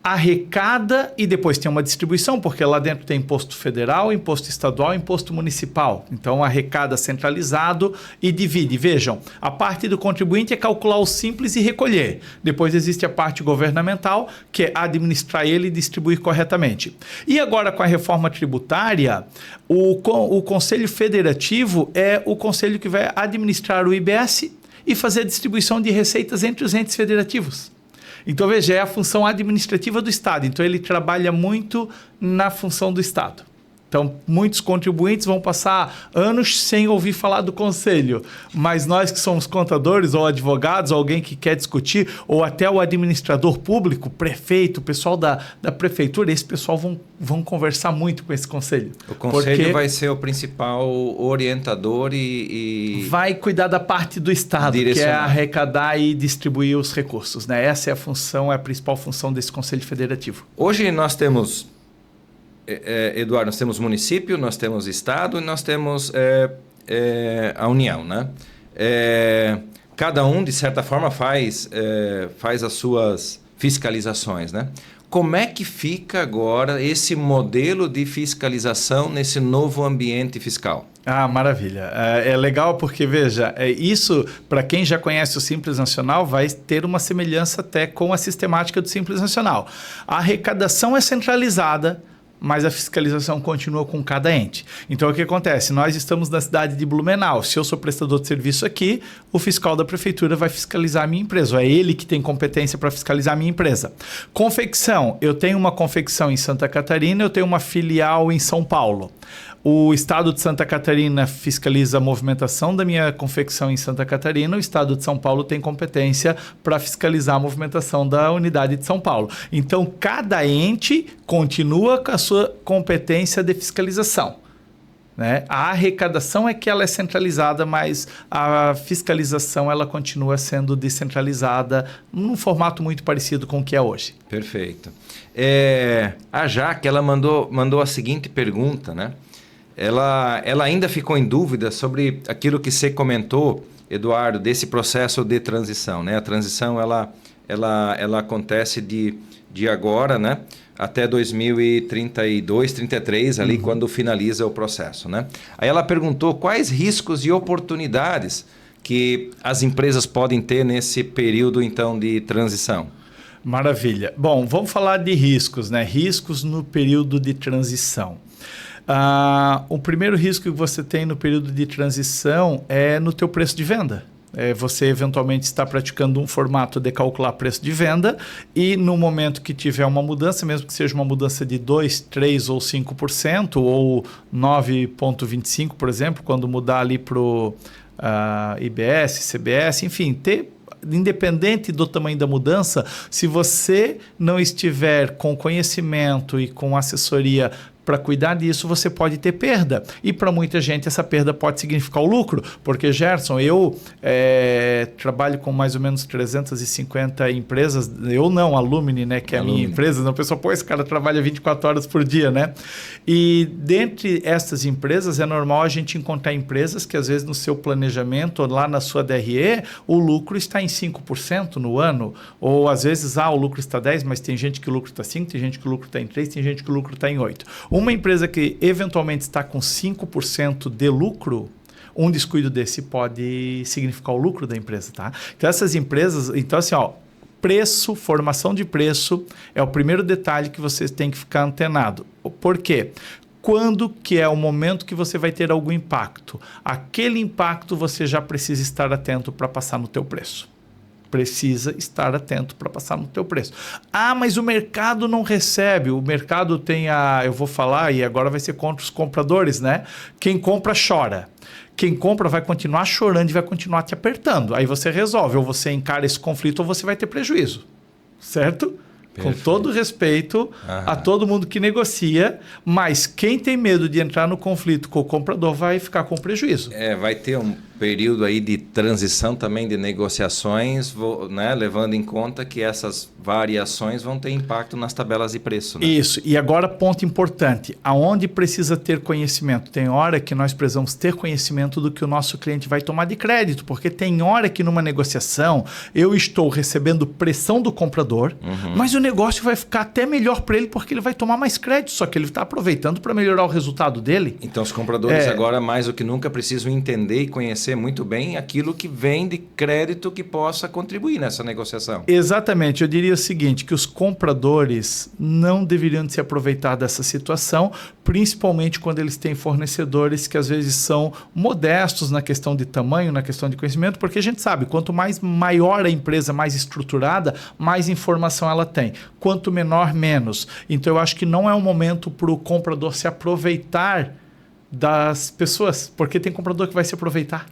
arrecada e depois tem uma distribuição, porque lá dentro tem imposto federal, imposto estadual, imposto municipal. Então, arrecada centralizado e divide. Vejam, a parte do contribuinte é calcular o simples e recolher. Depois existe a parte governamental, que é administrar ele e distribuir corretamente. E agora, com a reforma tributária, o Conselho Federativo é o conselho que vai administrar o IBS e fazer a distribuição de receitas entre os entes federativos. Então, veja, é a função administrativa do Estado. Então, ele trabalha muito na função do Estado. Então, muitos contribuintes vão passar anos sem ouvir falar do conselho, mas nós que somos contadores ou advogados, ou alguém que quer discutir, ou até o administrador público, prefeito, o pessoal da prefeitura, esse pessoal vão conversar muito com esse conselho. O conselho vai ser o principal orientador e vai cuidar da parte do Estado, que é arrecadar e distribuir os recursos, né? Essa é a função, é a principal função desse Conselho Federativo. Hoje nós temos, Eduardo, nós temos município, nós temos Estado e nós temos a União, né? Cada um, de certa forma, faz as suas fiscalizações, né? Como é que fica agora esse modelo de fiscalização nesse novo ambiente fiscal? Ah, maravilha. É legal porque, veja, isso, para quem já conhece o Simples Nacional, vai ter uma semelhança até com a sistemática do Simples Nacional. A arrecadação é centralizada, mas a fiscalização continua com cada ente. Então, o que acontece? Nós estamos na cidade de Blumenau. Se eu sou prestador de serviço aqui, o fiscal da prefeitura vai fiscalizar a minha empresa. É ele que tem competência para fiscalizar a minha empresa. Confecção. Eu tenho uma confecção em Santa Catarina, eu tenho uma filial em São Paulo. O Estado de Santa Catarina fiscaliza a movimentação da minha confecção em Santa Catarina. O Estado de São Paulo tem competência para fiscalizar a movimentação da unidade de São Paulo. Então, cada ente continua com a sua competência de fiscalização, né? A arrecadação é que ela é centralizada, mas a fiscalização ela continua sendo descentralizada num formato muito parecido com o que é hoje. Perfeito. A Jaque, ela mandou a seguinte pergunta, né? Ela ainda ficou em dúvida sobre aquilo que você comentou, Eduardo, desse processo de transição, né? A transição ela acontece de agora, né? Até 2032, 33, ali quando finaliza o processo, né? Aí ela perguntou quais riscos e oportunidades que as empresas podem ter nesse período, então, de transição. Maravilha. Bom, vamos falar de riscos, né? Riscos no período de transição. O primeiro risco que você tem no período de transição é no teu preço de venda. Você eventualmente está praticando um formato de calcular preço de venda e no momento que tiver uma mudança, mesmo que seja uma mudança de 2%, 3% ou 5% ou 9,25%, por exemplo, quando mudar ali para o IBS, CBS, enfim, independente do tamanho da mudança, se você não estiver com conhecimento e com assessoria para cuidar disso, você pode ter perda. E para muita gente essa perda pode significar o lucro, porque, Gerson, eu trabalho com mais ou menos 350 empresas, eu não, a Lumine, né, que é a minha empresa, não, o pessoal, esse cara trabalha 24 horas por dia, né? E dentre essas empresas, é normal a gente encontrar empresas que às vezes no seu planejamento, ou lá na sua DRE, o lucro está em 5% no ano, ou às vezes, o lucro está 10%, mas tem gente que o lucro está 5%, tem gente que o lucro está em 3%, tem gente que o lucro está em 8%. Uma empresa que eventualmente está com 5% de lucro, um descuido desse pode significar o lucro da empresa, tá? Então, essas empresas... Então, assim, preço, formação de preço é o primeiro detalhe que você tem que ficar antenado. Por quê? Quando que é o momento que você vai ter algum impacto? Aquele impacto você já precisa estar atento para passar no teu preço. Precisa estar atento para passar no teu preço. Mas o mercado não recebe. O mercado tem eu vou falar, e agora vai ser contra os compradores, né? Quem compra chora. Quem compra vai continuar chorando e vai continuar te apertando. Aí você resolve, ou você encara esse conflito ou você vai ter prejuízo. Certo? Perfeito. Com todo respeito a todo mundo que negocia, mas quem tem medo de entrar no conflito com o comprador vai ficar com prejuízo. Vai ter um período aí de transição também de negociações, né, levando em conta que essas variações vão ter impacto nas tabelas de preço. Né? Isso. E agora, ponto importante. Aonde precisa ter conhecimento? Tem hora que nós precisamos ter conhecimento do que o nosso cliente vai tomar de crédito, porque tem hora que numa negociação eu estou recebendo pressão do comprador, mas o negócio vai ficar até melhor para ele porque ele vai tomar mais crédito, só que ele está aproveitando para melhorar o resultado dele. Então, os compradores agora, mais do que nunca, precisam entender e conhecer conhecer muito bem aquilo que vem de crédito que possa contribuir nessa negociação. Exatamente. Eu diria o seguinte, que os compradores não deveriam se aproveitar dessa situação, principalmente quando eles têm fornecedores que às vezes são modestos na questão de tamanho, na questão de conhecimento, porque a gente sabe, quanto mais maior a empresa, mais estruturada, mais informação ela tem. Quanto menor, menos. Então eu acho que não é um momento para o comprador se aproveitar das pessoas, porque tem comprador que vai se aproveitar.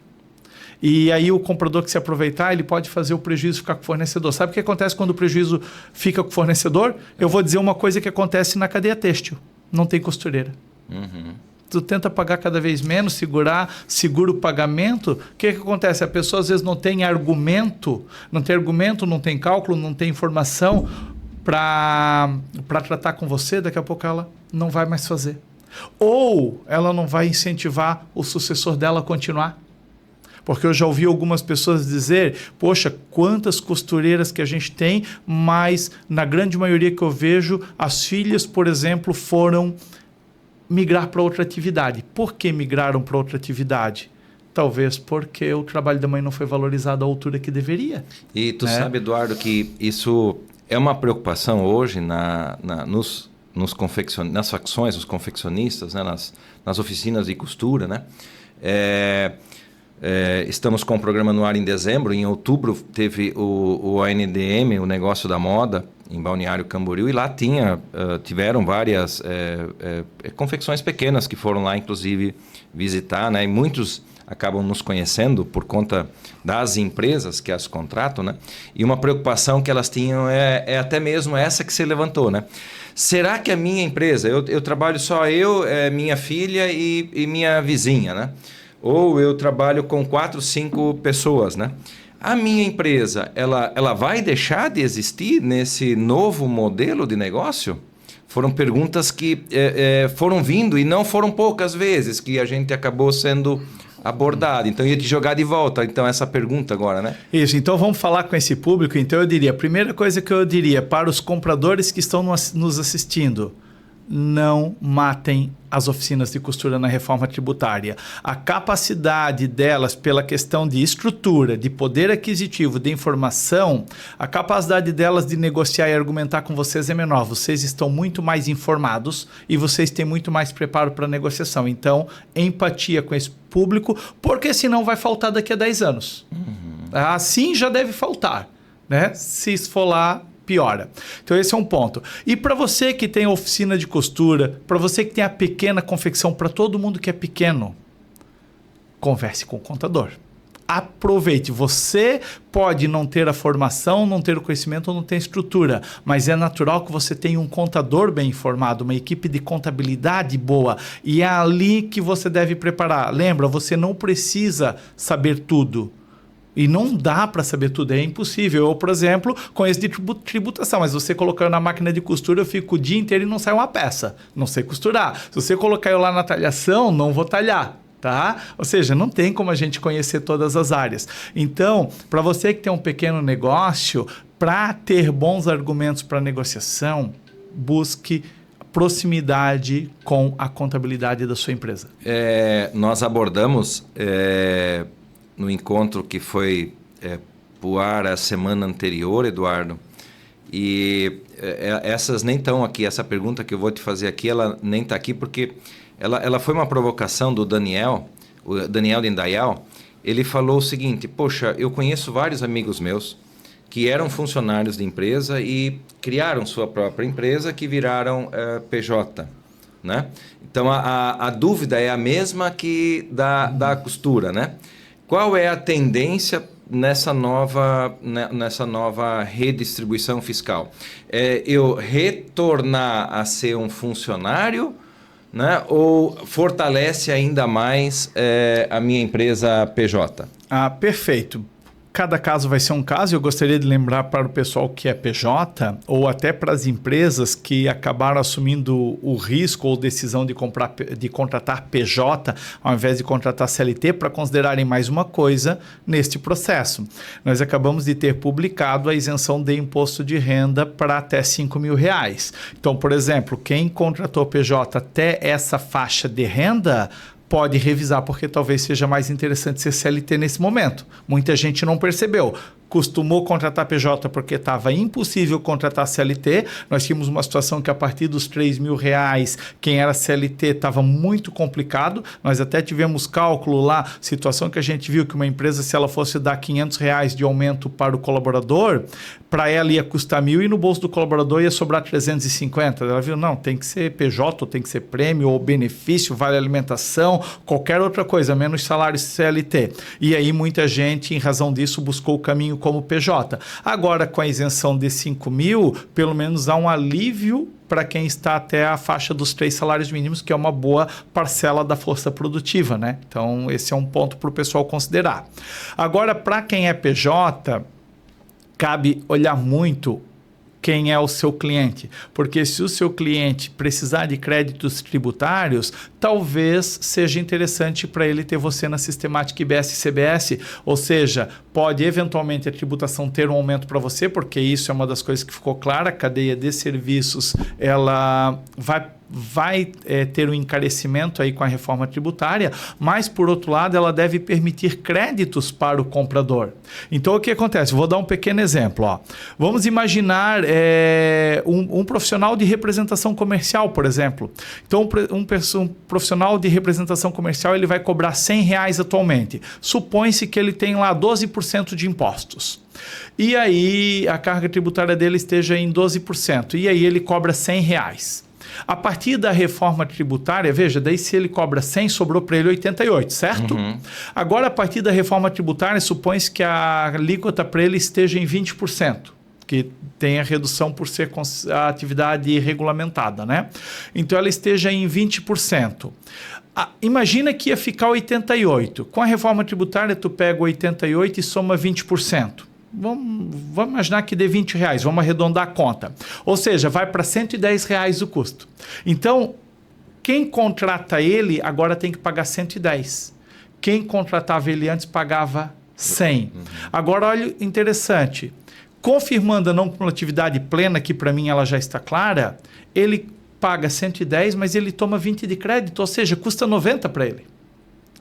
E aí o comprador que se aproveitar, ele pode fazer o prejuízo ficar com o fornecedor. Sabe o que acontece quando o prejuízo fica com o fornecedor? Eu vou dizer uma coisa que acontece na cadeia têxtil. Não tem costureira. Tu tenta pagar cada vez menos, segura o pagamento. O que acontece? A pessoa às vezes não tem argumento, não tem cálculo, não tem informação para tratar com você, daqui a pouco ela não vai mais fazer. Ou ela não vai incentivar o sucessor dela a continuar. Porque eu já ouvi algumas pessoas dizer, poxa, quantas costureiras que a gente tem, mas na grande maioria que eu vejo, as filhas, por exemplo, foram migrar para outra atividade. Por que migraram para outra atividade? Talvez porque o trabalho da mãe não foi valorizado à altura que deveria. E tu sabe, Eduardo, que isso é uma preocupação hoje nas facções, os confeccionistas, né? nas oficinas de costura, né? Estamos com o programa no ar em dezembro. Em outubro teve o ANDM, o Negócio da Moda, em Balneário Camboriú, e lá tiveram várias confecções pequenas que foram lá, inclusive, visitar, né? E muitos acabam nos conhecendo por conta das empresas que as contratam, né? E uma preocupação que elas tinham é até mesmo essa que se levantou, né? Será que a minha empresa, eu trabalho só eu, minha filha e minha vizinha, né? Ou eu trabalho com 4, 5 pessoas, né? A minha empresa, ela vai deixar de existir nesse novo modelo de negócio? Foram perguntas que foram vindo e não foram poucas vezes que a gente acabou sendo abordado. Então, eu ia te jogar de volta, então, essa pergunta agora, né? Isso, então vamos falar com esse público. Então, eu diria, a primeira coisa que eu diria para os compradores que estão nos assistindo, não matem as oficinas de costura na reforma tributária. A capacidade delas, pela questão de estrutura, de poder aquisitivo, de informação, a capacidade delas de negociar e argumentar com vocês é menor. Vocês estão muito mais informados e vocês têm muito mais preparo para a negociação. Então, empatia com esse público, porque senão vai faltar daqui a 10 anos. Assim já deve faltar, né? Se esfolar, piora. Então esse é um ponto. E para você que tem oficina de costura, para você que tem a pequena confecção, para todo mundo que é pequeno, converse com o contador. Aproveite. Você pode não ter a formação, não ter o conhecimento ou não ter a estrutura, mas é natural que você tenha um contador bem informado, uma equipe de contabilidade boa, e é ali que você deve preparar. Lembra, você não precisa saber tudo. E não dá para saber tudo, é impossível. Eu, por exemplo, conheço de tributação, mas você colocar eu na máquina de costura, eu fico o dia inteiro e não sai uma peça. Não sei costurar. Se você colocar eu lá na talhação, não vou talhar. Tá? Ou seja, não tem como a gente conhecer todas as áreas. Então, para você que tem um pequeno negócio, para ter bons argumentos para negociação, busque proximidade com a contabilidade da sua empresa. Nós abordamos no encontro que foi pro ar a semana anterior, Eduardo, e essas nem estão aqui. Essa pergunta que eu vou te fazer aqui, ela nem está aqui porque ela foi uma provocação do Daniel, o Daniel Lindayal. Ele falou o seguinte: poxa, eu conheço vários amigos meus que eram funcionários de empresa e criaram sua própria empresa, que viraram PJ, né? Então a dúvida é a mesma que da costura, né? Qual é a tendência nessa nova redistribuição fiscal? Eu retornar a ser um funcionário, né? Ou fortalece ainda mais a minha empresa PJ? Perfeito. Cada caso vai ser um caso. Eu gostaria de lembrar para o pessoal que é PJ, ou até para as empresas que acabaram assumindo o risco ou decisão de contratar PJ ao invés de contratar CLT, para considerarem mais uma coisa neste processo. Nós acabamos de ter publicado a isenção de imposto de renda para até R$5.000. Então, por exemplo, quem contratou PJ até essa faixa de renda pode revisar, porque talvez seja mais interessante ser CLT nesse momento. Muita gente não percebeu. Costumou contratar PJ porque estava impossível contratar CLT. Nós tínhamos uma situação que a partir dos R$3.000, quem era CLT estava muito complicado. Nós até tivemos cálculo lá, situação que a gente viu que uma empresa, se ela fosse dar R$500 de aumento para o colaborador, para ela ia custar 1.000 e no bolso do colaborador ia sobrar 350. Ela viu, não, tem que ser PJ, ou tem que ser prêmio, ou benefício, vale alimentação, qualquer outra coisa, menos salário CLT. E aí muita gente, em razão disso, buscou o caminho como PJ. Agora, com a isenção de 5.000, pelo menos há um alívio para quem está até a faixa dos 3 salários mínimos, que é uma boa parcela da força produtiva, né? Então, esse é um ponto para o pessoal considerar. Agora, para quem é PJ, cabe olhar muito quem é o seu cliente, porque se o seu cliente precisar de créditos tributários, talvez seja interessante para ele ter você na sistemática IBS-CBS, ou seja, pode eventualmente a tributação ter um aumento para você, porque isso é uma das coisas que ficou clara, a cadeia de serviços ela vai ter um encarecimento aí com a reforma tributária, mas, por outro lado, ela deve permitir créditos para o comprador. Então, o que acontece? Vou dar um pequeno exemplo. Ó. Vamos imaginar um profissional de representação comercial, por exemplo. Então, um profissional de representação comercial ele vai cobrar R$100 atualmente. Supõe-se que ele tem lá 12% de impostos. E aí, a carga tributária dele esteja em 12%. E aí, ele cobra R$100. A partir da reforma tributária, veja, daí se ele cobra 100, sobrou para ele 88, certo? Uhum. Agora, a partir da reforma tributária, supõe-se que a alíquota para ele esteja em 20%, que tem a redução por ser a atividade regulamentada, né? Então, ela esteja em 20%. Imagina que ia ficar 88. Com a reforma tributária, tu pega 88 e soma 20%. Vamos imaginar que dê R$20, vamos arredondar a conta. Ou seja, vai para R$110 o custo. Então, quem contrata ele agora tem que pagar 110. Quem contratava ele antes pagava 100. Agora, olha, interessante. Confirmando a não cumulatividade plena, que para mim ela já está clara, ele paga 110, mas ele toma 20 de crédito, ou seja, custa 90 para ele.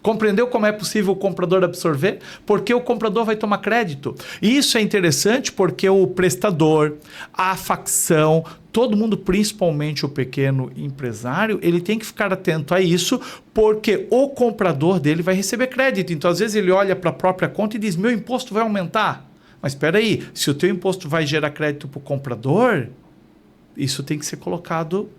Compreendeu como é possível o comprador absorver? Porque o comprador vai tomar crédito. E isso é interessante porque o prestador, a facção, todo mundo, principalmente o pequeno empresário, ele tem que ficar atento a isso, porque o comprador dele vai receber crédito. Então, às vezes, ele olha para a própria conta e diz, meu imposto vai aumentar. Mas espera aí, se o teu imposto vai gerar crédito para o comprador, isso tem que ser colocado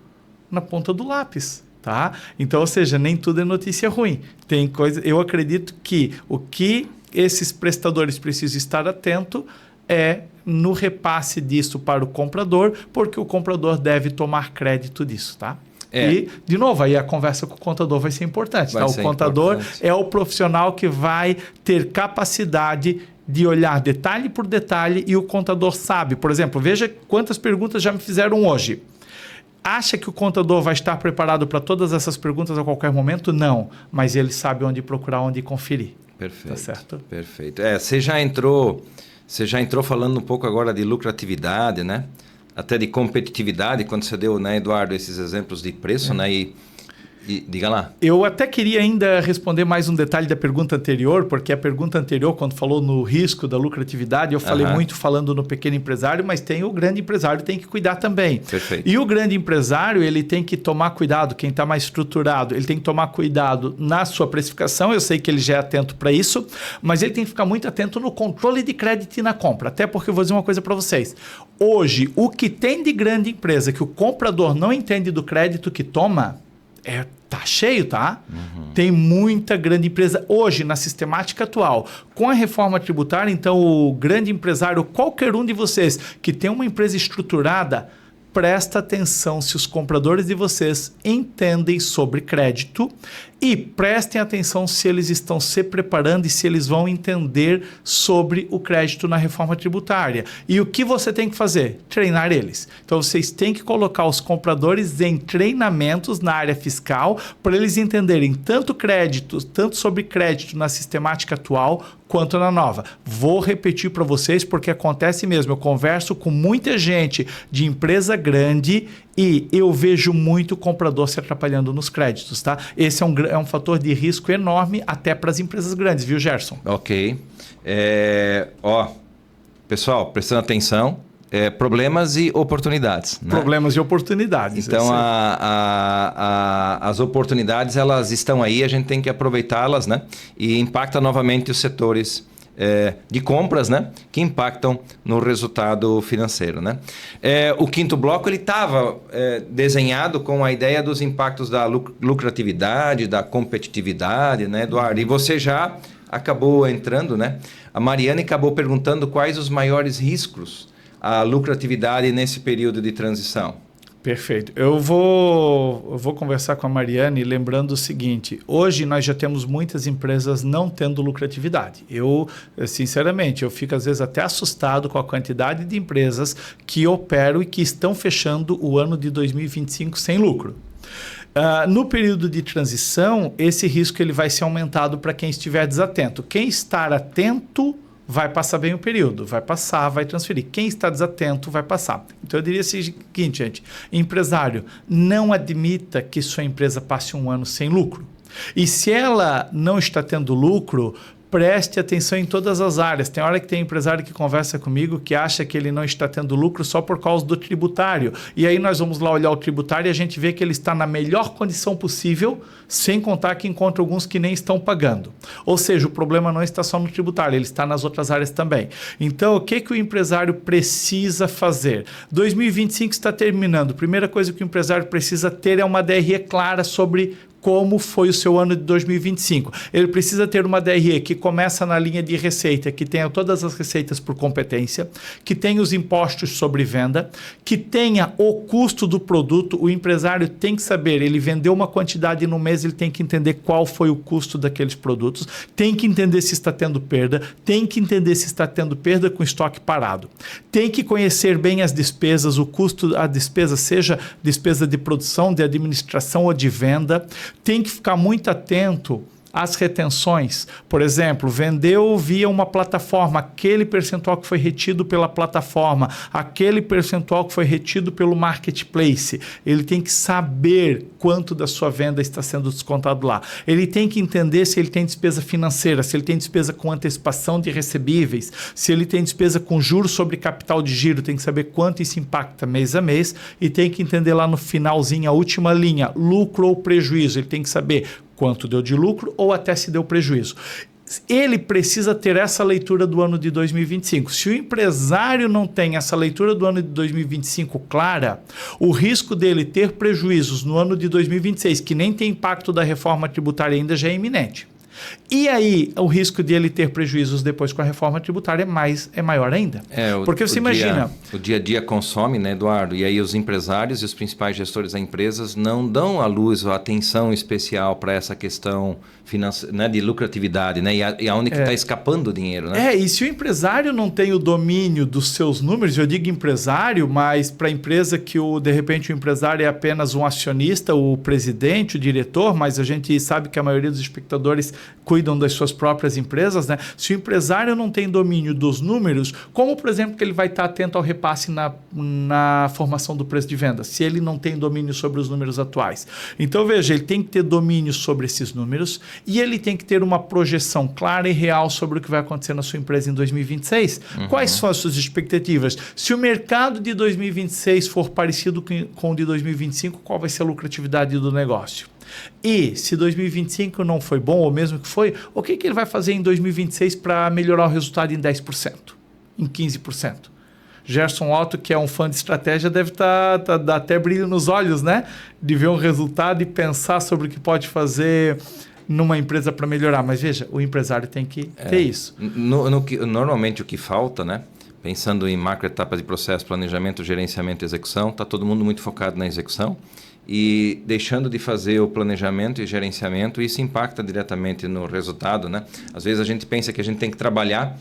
na ponta do lápis. Tá? Então, ou seja, nem tudo é notícia ruim. Tem coisa. Eu acredito que o que esses prestadores precisam estar atento é no repasse disso para o comprador, porque o comprador deve tomar crédito disso, tá? E, de novo, aí a conversa com o contador vai ser importante. Tá? O contador é o profissional que vai ter capacidade de olhar detalhe por detalhe e o contador sabe. Por exemplo, veja quantas perguntas já me fizeram hoje. Acha que o contador vai estar preparado para todas essas perguntas a qualquer momento? Não, mas ele sabe onde procurar, onde conferir. Perfeito. Tá certo? Perfeito. Você já entrou falando um pouco agora de lucratividade, né? Até de competitividade, quando você deu, né, Eduardo, esses exemplos de preço, né? E diga lá. Eu até queria ainda responder mais um detalhe da pergunta anterior, porque a pergunta anterior, quando falou no risco da lucratividade, eu falei muito falando no pequeno empresário, mas tem o grande empresário, tem que cuidar também. Perfeito. E o grande empresário, ele tem que tomar cuidado, quem está mais estruturado, ele tem que tomar cuidado na sua precificação, eu sei que ele já é atento para isso, mas ele tem que ficar muito atento no controle de crédito e na compra, até porque eu vou dizer uma coisa para vocês. Hoje, o que tem de grande empresa que o comprador não entende do crédito que toma, tá cheio, tá? Tem muita grande empresa hoje na sistemática atual. Com a reforma tributária, então o grande empresário, qualquer um de vocês que tem uma empresa estruturada, presta atenção se os compradores de vocês entendem sobre crédito e prestem atenção se eles estão se preparando e se eles vão entender sobre o crédito na reforma tributária. E o que você tem que fazer? Treinar eles. Então, vocês têm que colocar os compradores em treinamentos na área fiscal para eles entenderem tanto sobre crédito na sistemática atual quanto na nova. Vou repetir para vocês porque acontece mesmo. Eu converso com muita gente de empresa grande E eu vejo muito comprador se atrapalhando nos créditos, tá? Esse é um fator de risco enorme até para as empresas grandes, viu, Gerson? Ok. Pessoal, prestando atenção, problemas e oportunidades. Né? Problemas e oportunidades. Então, as oportunidades, elas estão aí, a gente tem que aproveitá-las, né? E impacta novamente os setores de compras, né? Que impactam no resultado financeiro, né? O quinto bloco, ele estava desenhado com a ideia dos impactos da lucratividade, da competitividade, né, Eduardo? E você já acabou entrando, né? A Mariane acabou perguntando quais os maiores riscos à lucratividade nesse período de transição. Perfeito. Eu vou conversar com a Mariane lembrando o seguinte: hoje nós já temos muitas empresas não tendo lucratividade. Sinceramente, eu fico às vezes até assustado com a quantidade de empresas que operam e que estão fechando o ano de 2025 sem lucro. No período de transição, esse risco ele vai ser aumentado para quem estiver desatento. Quem estar atento vai passar bem o período, vai passar, vai transferir. Quem está desatento vai passar. Então eu diria o seguinte, gente: empresário, não admita que sua empresa passe um ano sem lucro. E se ela não está tendo lucro, preste atenção em todas as áreas. Tem hora que tem empresário que conversa comigo que acha que ele não está tendo lucro só por causa do tributário. E aí nós vamos lá olhar o tributário e a gente vê que ele está na melhor condição possível, sem contar que encontra alguns que nem estão pagando. Ou seja, o problema não está só no tributário, ele está nas outras áreas também. Então, o que o empresário precisa fazer? 2025 está terminando. A primeira coisa que o empresário precisa ter é uma DRE clara sobre como foi o seu ano de 2025. Ele precisa ter uma DRE que começa na linha de receita, que tenha todas as receitas por competência, que tenha os impostos sobre venda, que tenha o custo do produto. O empresário tem que saber, ele vendeu uma quantidade no mês, ele tem que entender qual foi o custo daqueles produtos, tem que entender se está tendo perda, tem que entender se está tendo perda com estoque parado. Tem que conhecer bem as despesas, o custo, a despesa, seja despesa de produção, de administração ou de venda. Tem que ficar muito atento às retenções. Por exemplo, vendeu via uma plataforma, aquele percentual que foi retido pela plataforma, aquele percentual que foi retido pelo marketplace. Ele tem que saber quanto da sua venda está sendo descontado lá. Ele tem que entender se ele tem despesa financeira, se ele tem despesa com antecipação de recebíveis, se ele tem despesa com juros sobre capital de giro, tem que saber quanto isso impacta mês a mês e tem que entender lá no finalzinho, a última linha, lucro ou prejuízo. Ele tem que saber quanto deu de lucro ou até se deu prejuízo. Ele precisa ter essa leitura do ano de 2025. Se o empresário não tem essa leitura do ano de 2025 clara, o risco dele ter prejuízos no ano de 2026, que nem tem impacto da reforma tributária ainda, já é iminente. E aí, o risco de ele ter prejuízos depois com a reforma tributária é maior ainda. Porque você imagina... O dia a dia consome, né, Eduardo? E aí os empresários e os principais gestores das empresas não dão à luz a atenção especial para essa questão né, de lucratividade, né? E aonde que está escapando o dinheiro, né? E se o empresário não tem o domínio dos seus números, eu digo empresário, mas para a empresa que de repente o empresário é apenas um acionista, o presidente, o diretor, mas a gente sabe que a maioria dos espectadores cuidam das suas próprias empresas, né? Se o empresário não tem domínio dos números, como por exemplo que ele vai estar atento ao repasse na formação do preço de venda, se ele não tem domínio sobre os números atuais. Então veja, ele tem que ter domínio sobre esses números e ele tem que ter uma projeção clara e real sobre o que vai acontecer na sua empresa em 2026. Quais são as suas expectativas? Se o mercado de 2026 for parecido com o de 2025, qual vai ser a lucratividade do negócio? E se 2025 não foi bom, ou mesmo que foi, o que ele vai fazer em 2026 para melhorar o resultado em 10%, em 15%? Gerson Otto, que é um fã de estratégia, deve dar até brilho nos olhos, né? De ver um resultado e pensar sobre o que pode fazer numa empresa para melhorar. Mas veja, o empresário tem que ter isso. Normalmente o que falta, né? Pensando em macro etapas de processo, planejamento, gerenciamento e execução, está todo mundo muito focado na execução e deixando de fazer o planejamento e gerenciamento, isso impacta diretamente no resultado, né? Às vezes a gente pensa que a gente tem que trabalhar,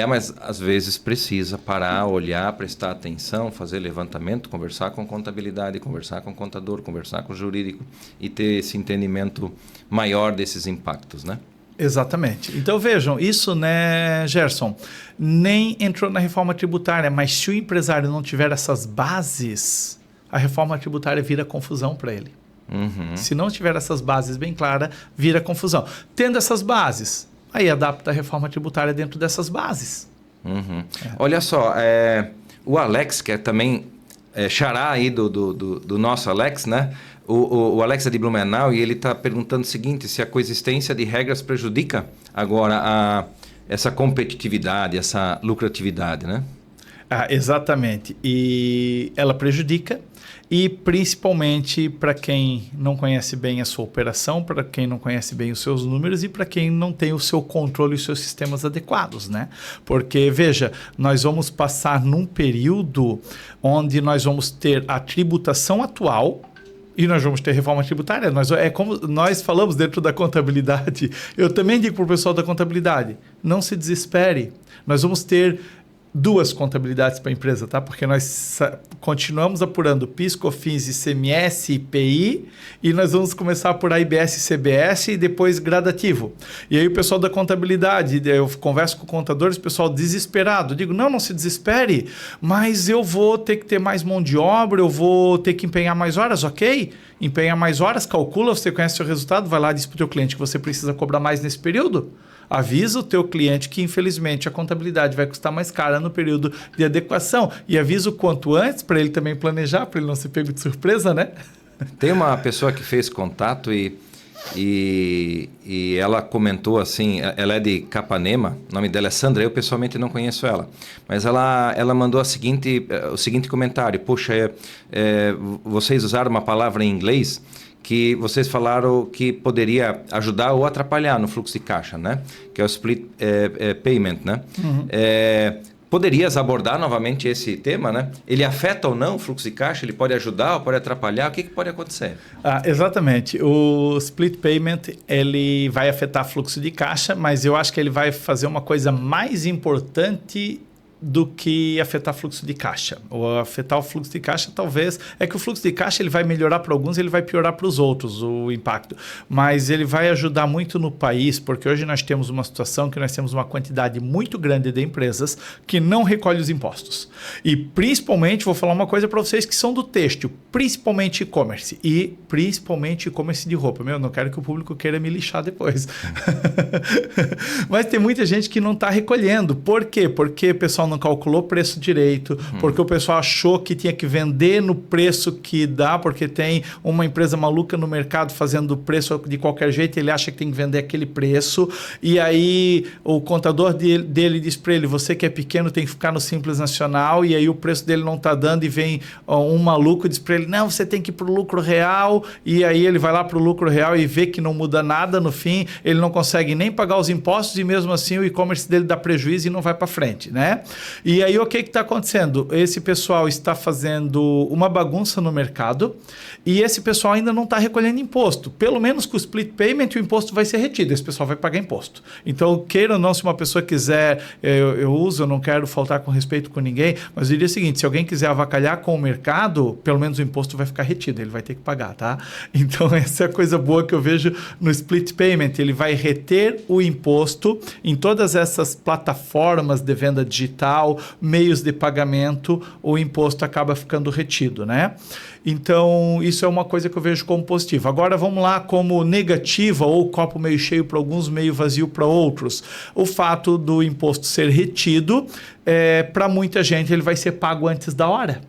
mas às vezes precisa parar, olhar, prestar atenção, fazer levantamento, conversar com contabilidade, conversar com contador, conversar com jurídico e ter esse entendimento maior desses impactos, né? Exatamente. Então vejam, isso, né, Gerson, nem entrou na reforma tributária, mas se o empresário não tiver essas bases, a reforma tributária vira confusão para ele. Se não tiver essas bases bem claras, vira confusão. Tendo essas bases, aí adapta a reforma tributária dentro dessas bases. Olha só, o Alex, que é também xará aí do nosso Alex, né? O Alex é de Blumenau e ele está perguntando o seguinte, se a coexistência de regras prejudica agora essa competitividade, essa lucratividade, né? Exatamente. E ela prejudica, e principalmente para quem não conhece bem a sua operação, para quem não conhece bem os seus números e para quem não tem o seu controle e os seus sistemas adequados, né? Porque, veja, nós vamos passar num período onde nós vamos ter a tributação atual e nós vamos ter reforma tributária. É como nós falamos dentro da contabilidade. Eu também digo para o pessoal da contabilidade, não se desespere. Nós vamos ter 2 contabilidades para a empresa, tá? Porque nós continuamos apurando PIS, COFINS, ICMS, IPI, e nós vamos começar a apurar IBS e CBS e depois gradativo. E aí o pessoal da contabilidade, eu converso com contadores, o pessoal desesperado. Eu digo, não se desespere, mas eu vou ter que ter mais mão de obra, eu vou ter que empenhar mais horas, ok? Empenha mais horas, calcula, você conhece o seu resultado, vai lá e diz para o teu cliente que você precisa cobrar mais nesse período. Avisa o teu cliente que, infelizmente, a contabilidade vai custar mais cara no período de adequação. E avisa o quanto antes para ele também planejar, para ele não ser pego de surpresa, né? Tem uma pessoa que fez contato e ela comentou assim, ela é de Capanema, o nome dela é Sandra, eu pessoalmente não conheço ela, mas ela mandou o seguinte comentário, poxa, vocês usaram uma palavra em inglês que vocês falaram que poderia ajudar ou atrapalhar no fluxo de caixa, né? Que é o split payment, né? Poderias abordar novamente esse tema, né? Ele afeta ou não o fluxo de caixa? Ele pode ajudar ou pode atrapalhar? O que pode acontecer? Exatamente. O split payment, ele vai afetar fluxo de caixa, mas eu acho que ele vai fazer uma coisa mais importante do que afetar fluxo de caixa. Ou afetar o fluxo de caixa, talvez... É que o fluxo de caixa ele vai melhorar para alguns, ele vai piorar para os outros, o impacto. Mas ele vai ajudar muito no país, porque hoje nós temos uma situação que nós temos uma quantidade muito grande de empresas que não recolhem os impostos. E principalmente, vou falar uma coisa para vocês que são do têxtil, principalmente e-commerce. E principalmente e-commerce de roupa. Não quero que o público queira me lixar depois. Mas tem muita gente que não está recolhendo. Por quê? Porque o pessoal não calculou o preço direito, porque o pessoal achou que tinha que vender no preço que dá, porque tem uma empresa maluca no mercado fazendo o preço de qualquer jeito, ele acha que tem que vender aquele preço, e aí o contador dele diz para ele, você que é pequeno tem que ficar no Simples Nacional, e aí o preço dele não está dando, e vem um maluco e diz para ele, não, você tem que ir para o lucro real, e aí ele vai lá para o lucro real e vê que não muda nada no fim, ele não consegue nem pagar os impostos, e mesmo assim o e-commerce dele dá prejuízo e não vai para frente, né? E aí o que está acontecendo? Esse pessoal está fazendo uma bagunça no mercado e esse pessoal ainda não está recolhendo imposto. Pelo menos com o split payment o imposto vai ser retido, esse pessoal vai pagar imposto. Então, queira ou não, se uma pessoa quiser, eu não quero faltar com respeito com ninguém, mas eu diria o seguinte, se alguém quiser avacalhar com o mercado, pelo menos o imposto vai ficar retido, ele vai ter que pagar, tá? Então, essa é a coisa boa que eu vejo no split payment, ele vai reter o imposto em todas essas plataformas de venda digital, meios de pagamento, o imposto acaba ficando retido, né? Então, isso é uma coisa que eu vejo como positiva. Agora, vamos lá como negativa, ou copo meio cheio para alguns, meio vazio para outros. O fato do imposto ser retido, para muita gente, ele vai ser pago antes da hora.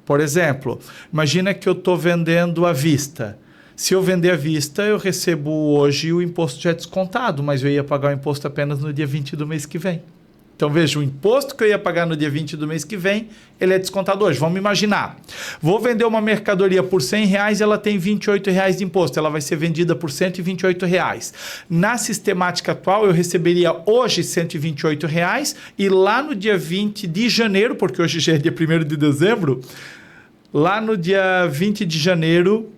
Por exemplo, imagina que eu estou vendendo à vista. Se eu vender à vista, eu recebo hoje o imposto já é descontado, mas eu ia pagar o imposto apenas no dia 20 do mês que vem. Então, veja, o imposto que eu ia pagar no dia 20 do mês que vem, ele é descontado hoje. Vamos imaginar. Vou vender uma mercadoria por R$100 e ela tem R$28 de imposto. Ela vai ser vendida por R$128. Na sistemática atual, eu receberia hoje R$128 e lá no dia 20 de janeiro, porque hoje já é dia 1º de dezembro, lá no dia 20 de janeiro,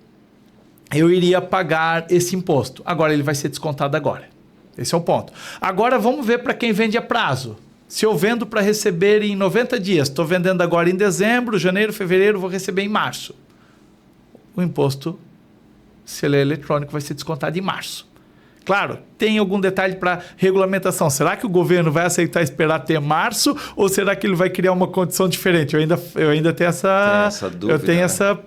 eu iria pagar esse imposto. Agora, ele vai ser descontado agora. Esse é o ponto. Agora, vamos ver para quem vende a prazo. Se eu vendo para receber em 90 dias, estou vendendo agora em dezembro, janeiro, fevereiro, vou receber em março. O imposto, se ele é eletrônico, vai ser descontado em março. Claro, tem algum detalhe para regulamentação. Será que o governo vai aceitar esperar até março ou será que ele vai criar uma condição diferente? Eu ainda tenho essa dúvida. Eu tenho essa...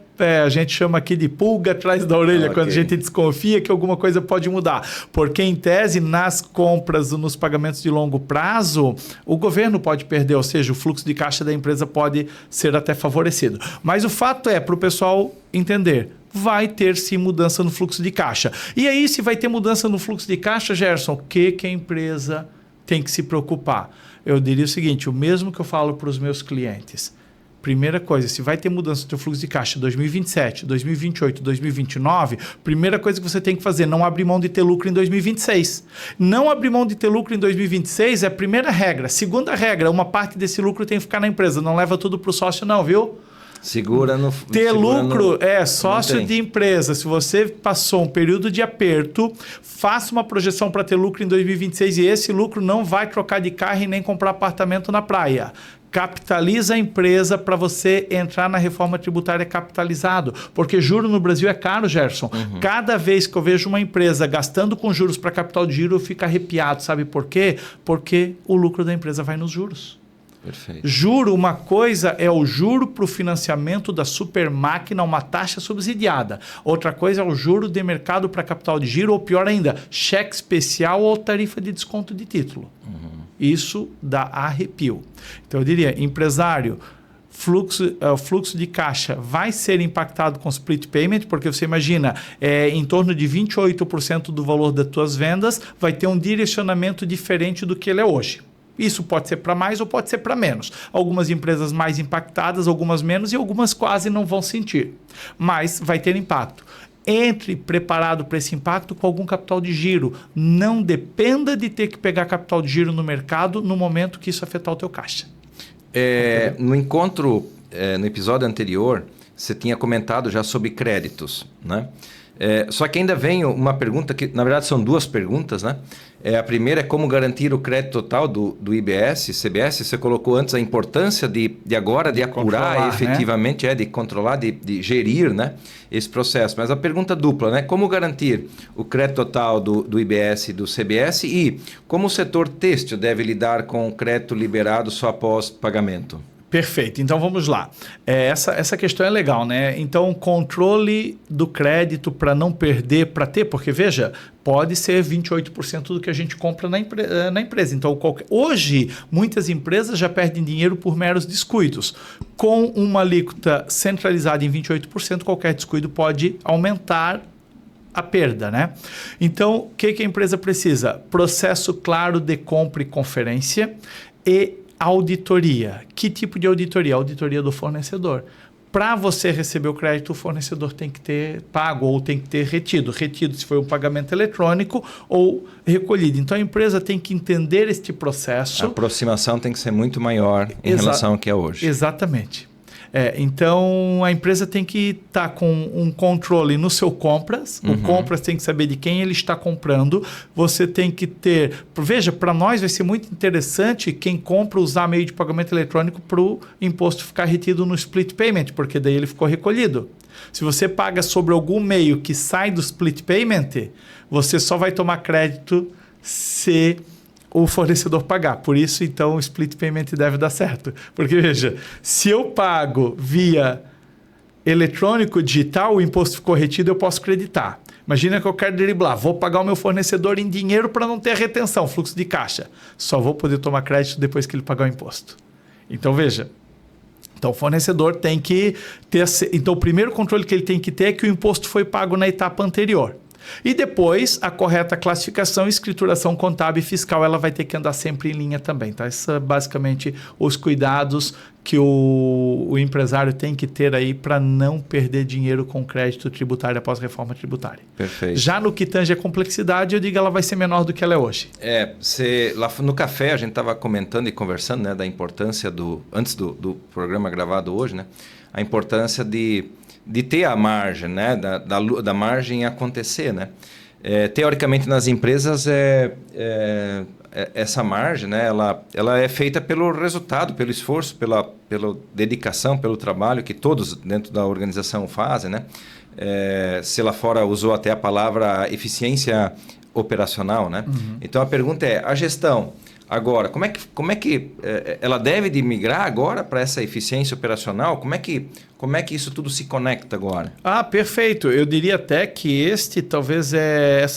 a gente chama aqui de pulga atrás da orelha, quando a gente desconfia que alguma coisa pode mudar. Porque, em tese, nas compras, nos pagamentos de longo prazo, o governo pode perder, ou seja, o fluxo de caixa da empresa pode ser até favorecido. Mas o fato é, para o pessoal entender, vai ter sim mudança no fluxo de caixa. E aí, se vai ter mudança no fluxo de caixa, Gerson, o que a empresa tem que se preocupar? Eu diria o seguinte, o mesmo que eu falo para os meus clientes. Primeira coisa, se vai ter mudança no teu fluxo de caixa 2027, 2028, 2029, primeira coisa que você tem que fazer, não abrir mão de ter lucro em 2026. Não abrir mão de ter lucro em 2026 é a primeira regra. Segunda regra, uma parte desse lucro tem que ficar na empresa. Não leva tudo para o sócio não, viu? Ter lucro é sócio de empresa. Se você passou um período de aperto, faça uma projeção para ter lucro em 2026 e esse lucro não vai trocar de carro e nem comprar apartamento na praia. Capitaliza a empresa para você entrar na reforma tributária capitalizado. Porque juro no Brasil é caro, Gerson. Cada vez que eu vejo uma empresa gastando com juros para capital de giro, eu fico arrepiado. Sabe por quê? Porque o lucro da empresa vai nos juros. Perfeito. Juro, uma coisa é o juro para o financiamento da super máquina, uma taxa subsidiada. Outra coisa é o juro de mercado para capital de giro, ou pior ainda, cheque especial ou tarifa de desconto de título. Isso dá arrepio. Então eu diria, empresário, fluxo de caixa vai ser impactado com split payment, porque você imagina, em torno de 28% do valor das tuas vendas vai ter um direcionamento diferente do que ele é hoje. Isso pode ser para mais ou pode ser para menos. Algumas empresas mais impactadas, algumas menos e algumas quase não vão sentir. Mas vai ter impacto. Entre preparado para esse impacto com algum capital de giro. Não dependa de ter que pegar capital de giro no mercado no momento que isso afetar o teu caixa. No encontro, no episódio anterior, você tinha comentado já sobre créditos, né? Só que ainda vem uma pergunta, que na verdade são duas perguntas, né? A primeira é como garantir o crédito total do IBS, CBS. Você colocou antes a importância de agora de apurar efetivamente, né? De controlar, de gerir, né? Esse processo. Mas a pergunta dupla, né? Como garantir o crédito total do IBS e do CBS e como o setor têxtil deve lidar com o crédito liberado só após pagamento? Perfeito. Então, vamos lá. Essa questão é legal, né? Então, controle do crédito para não perder, para ter, porque, veja, pode ser 28% do que a gente compra na empresa. Então, hoje, muitas empresas já perdem dinheiro por meros descuidos. Com uma alíquota centralizada em 28%, qualquer descuido pode aumentar a perda, né? Então, o que a empresa precisa? Processo claro de compra e conferência e auditoria. Que tipo de auditoria? Auditoria do fornecedor. Para você receber o crédito, o fornecedor tem que ter pago ou tem que ter retido. Retido se foi um pagamento eletrônico ou recolhido. Então, a empresa tem que entender este processo. A aproximação tem que ser muito maior em relação ao que é hoje. Exatamente. Então, a empresa tem que estar com um controle no seu compras. O compras tem que saber de quem ele está comprando. Você tem que ter... Veja, para nós vai ser muito interessante quem compra usar meio de pagamento eletrônico para o imposto ficar retido no split payment, porque daí ele ficou recolhido. Se você paga sobre algum meio que sai do split payment, você só vai tomar crédito se o fornecedor pagar. Por isso, então, o split payment deve dar certo. Porque, veja, se eu pago via eletrônico digital, o imposto ficou retido, eu posso creditar. Imagina que eu quero driblar, vou pagar o meu fornecedor em dinheiro para não ter retenção, fluxo de caixa. Só vou poder tomar crédito depois que ele pagar o imposto. Então, veja, então o fornecedor tem que ter... Então, o primeiro controle que ele tem que ter é que o imposto foi pago na etapa anterior. E depois, a correta classificação, escrituração contábil e fiscal, ela vai ter que andar sempre em linha também. Tá? Esses são basicamente os cuidados que o empresário tem que ter aí para não perder dinheiro com crédito tributário após reforma tributária. Perfeito. Já no que tange a complexidade, eu digo ela vai ser menor do que ela é hoje. Lá no café a gente estava comentando e conversando, né, da importância antes do programa gravado hoje, né, a importância de ter a margem, né? da margem acontecer, né? Teoricamente, nas empresas, essa margem, né? ela é feita pelo resultado, pelo esforço, pela dedicação, pelo trabalho que todos dentro da organização fazem, né? Se lá fora usou até a palavra eficiência operacional, né? Então a pergunta é, a gestão agora, como é que ela deve de migrar agora para essa eficiência operacional? Como é que isso tudo se conecta agora? Perfeito. Eu diria até que essa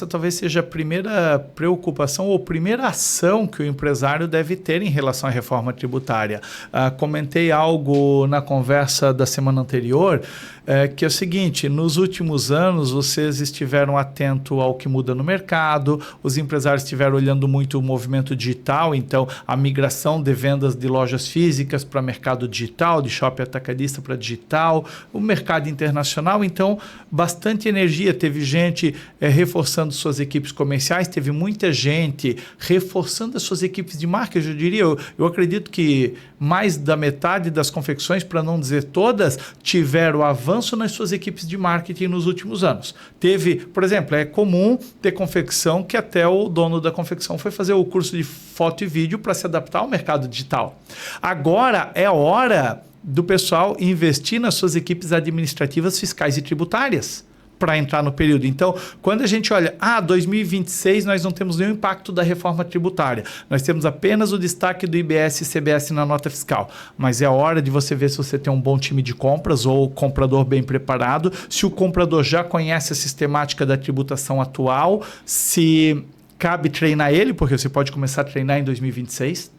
talvez seja a primeira preocupação ou primeira ação que o empresário deve ter em relação à reforma tributária. Comentei algo na conversa da semana anterior, que é o seguinte: nos últimos anos vocês estiveram atentos ao que muda no mercado, os empresários estiveram olhando muito o movimento digital, então a migração de vendas de lojas físicas para mercado digital, de shopping atacadista para digital, o mercado internacional, então bastante energia. Teve gente reforçando suas equipes comerciais, teve muita gente reforçando as suas equipes de marketing. Eu diria, eu acredito que mais da metade das confecções, para não dizer todas, tiveram avanço nas suas equipes de marketing nos últimos anos. Teve, por exemplo, é comum ter confecção que até o dono da confecção foi fazer o curso de foto e vídeo para se adaptar ao mercado digital. Agora é hora do pessoal investir nas suas equipes administrativas, fiscais e tributárias para entrar no período. Então, quando a gente olha, 2026 nós não temos nenhum impacto da reforma tributária, nós temos apenas o destaque do IBS e CBS na nota fiscal, mas é hora de você ver se você tem um bom time de compras ou o comprador bem preparado, se o comprador já conhece a sistemática da tributação atual, se cabe treinar ele, porque você pode começar a treinar em 2026.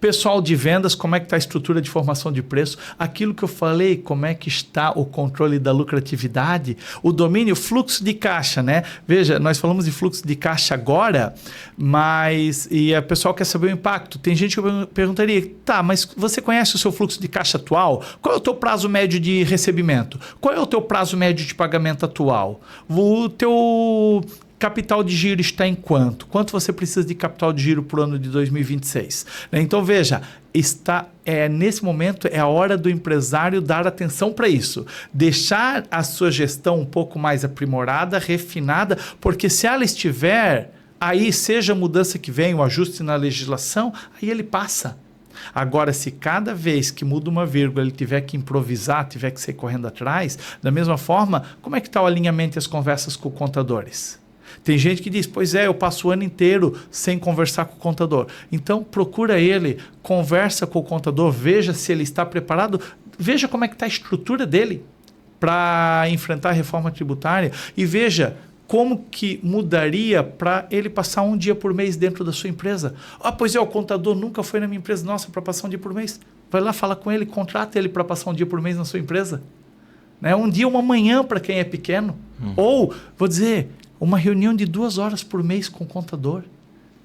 Pessoal de vendas, como é que está a estrutura de formação de preço? Aquilo que eu falei, como é que está o controle da lucratividade? O domínio, fluxo de caixa, né? Veja, nós falamos de fluxo de caixa agora, mas o pessoal quer saber o impacto. Tem gente que perguntaria, mas você conhece o seu fluxo de caixa atual? Qual é o teu prazo médio de recebimento? Qual é o teu prazo médio de pagamento atual? O teu capital de giro está em quanto? Quanto você precisa de capital de giro para o ano de 2026? Então, veja, nesse momento é a hora do empresário dar atenção para isso. Deixar a sua gestão um pouco mais aprimorada, refinada, porque se ela estiver aí, seja a mudança que vem, o ajuste na legislação, aí ele passa. Agora, se cada vez que muda uma vírgula ele tiver que improvisar, tiver que sair correndo atrás, da mesma forma, como é que está o alinhamento e as conversas com contadores? Tem gente que diz, pois eu passo o ano inteiro sem conversar com o contador. Então, procura ele, conversa com o contador, veja se ele está preparado, veja como é que está a estrutura dele para enfrentar a reforma tributária e veja como que mudaria para ele passar um dia por mês dentro da sua empresa. O contador nunca foi na minha empresa, para passar um dia por mês. Vai lá, fala com ele, contrata ele para passar um dia por mês na sua empresa. Né? Um dia, uma manhã para quem é pequeno. Ou, vou dizer, uma reunião de 2 horas por mês com o contador.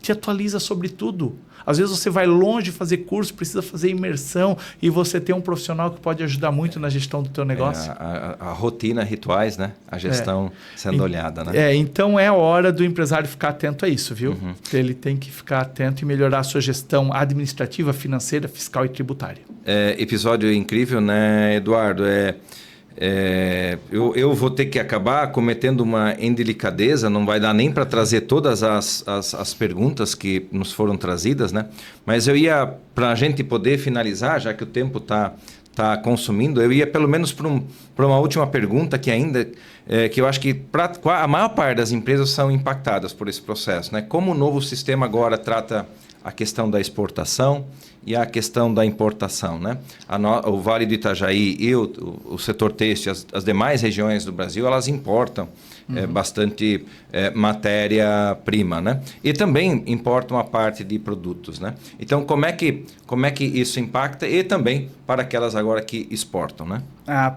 Te atualiza sobre tudo. Às vezes você vai longe fazer curso, precisa fazer imersão e você tem um profissional que pode ajudar muito na gestão do teu negócio. A rotina, rituais, né? A gestão sendo olhada, né? Então é hora do empresário ficar atento a isso, viu? Ele tem que ficar atento e melhorar a sua gestão administrativa, financeira, fiscal e tributária. Episódio incrível, né, Eduardo? Eu vou ter que acabar cometendo uma indelicadeza, não vai dar nem para trazer todas as perguntas que nos foram trazidas, né? Mas eu ia, para a gente poder finalizar, já que o tempo está consumindo, eu ia pelo menos para uma última pergunta que eu acho que a maior parte das empresas são impactadas por esse processo, né? Como o novo sistema agora trata a questão da exportação e a questão da importação, né? O Vale do Itajaí e o setor têxtil, as demais regiões do Brasil, elas importam bastante matéria-prima, né? E também importam uma parte de produtos, né? Então, como é que isso impacta e também para aquelas agora que exportam, né?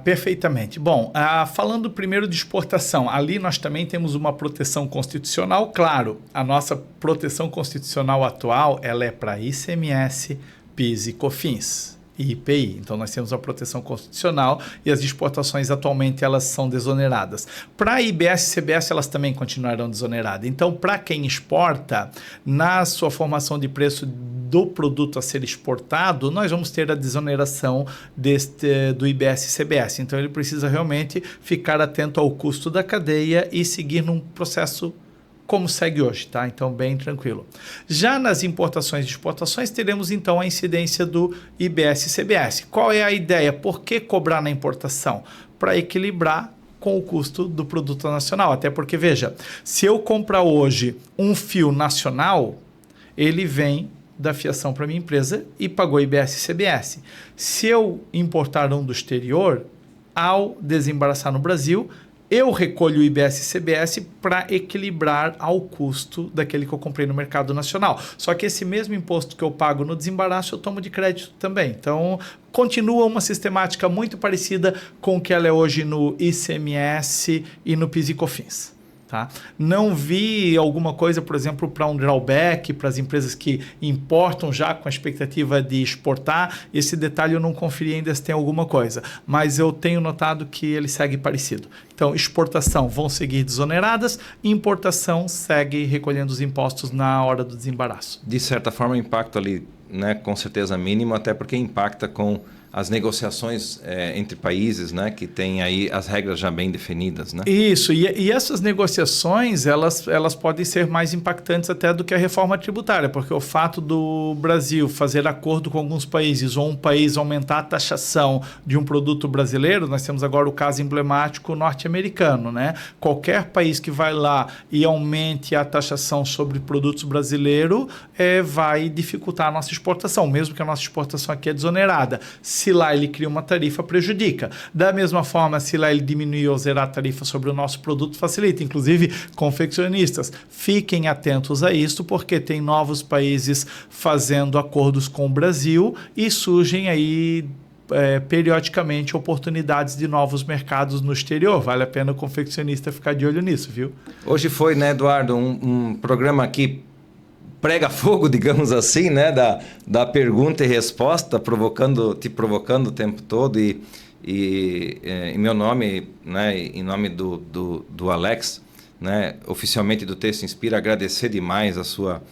Perfeitamente. Bom, falando primeiro de exportação, ali nós também temos uma proteção constitucional, claro. A nossa proteção constitucional atual, ela é para ICMS, PIS e COFINS e IPI. Então, nós temos a proteção constitucional e as exportações atualmente elas são desoneradas. Para IBS e CBS, elas também continuarão desoneradas. Então, para quem exporta, na sua formação de preço do produto a ser exportado, nós vamos ter a desoneração do IBS e CBS. Então, ele precisa realmente ficar atento ao custo da cadeia e seguir num processo como segue hoje, tá? Então, bem tranquilo. Já nas importações e exportações, teremos então a incidência do IBS e CBS. Qual é a ideia? Por que cobrar na importação? Para equilibrar com o custo do produto nacional. Até porque, veja, se eu comprar hoje um fio nacional, ele vem da fiação para minha empresa e pagou IBS e CBS. Se eu importar um do exterior, ao desembaraçar no Brasil, eu recolho o IBS e CBS para equilibrar ao custo daquele que eu comprei no mercado nacional. Só que esse mesmo imposto que eu pago no desembaraço, eu tomo de crédito também. Então, continua uma sistemática muito parecida com o que ela é hoje no ICMS e no PIS e COFINS. Tá? Não vi alguma coisa, por exemplo, para um drawback, para as empresas que importam já com a expectativa de exportar. Esse detalhe eu não conferi ainda se tem alguma coisa, mas eu tenho notado que ele segue parecido. Então, exportação vão seguir desoneradas, importação segue recolhendo os impostos na hora do desembaraço. De certa forma, o impacto ali, né, com certeza mínimo, até porque impacta com as negociações entre países, né, que tem aí as regras já bem definidas, né? Isso, e essas negociações, elas podem ser mais impactantes até do que a reforma tributária, porque o fato do Brasil fazer acordo com alguns países ou um país aumentar a taxação de um produto brasileiro, nós temos agora o caso emblemático norte-americano, né? Qualquer país que vai lá e aumente a taxação sobre produtos brasileiros vai dificultar a nossa exportação, mesmo que a nossa exportação aqui é desonerada. Se lá ele cria uma tarifa, prejudica. Da mesma forma, se lá ele diminuir ou zerar a tarifa sobre o nosso produto, facilita. Inclusive, confeccionistas, fiquem atentos a isso, porque tem novos países fazendo acordos com o Brasil e surgem aí periodicamente oportunidades de novos mercados no exterior. Vale a pena o confeccionista ficar de olho nisso, viu? Hoje foi, né, Eduardo, um programa aqui prega fogo, digamos assim, né, da pergunta e resposta, te provocando o tempo todo e em meu nome, né, em nome do Alex, né, oficialmente do Texto Inspira, agradecer demais a sua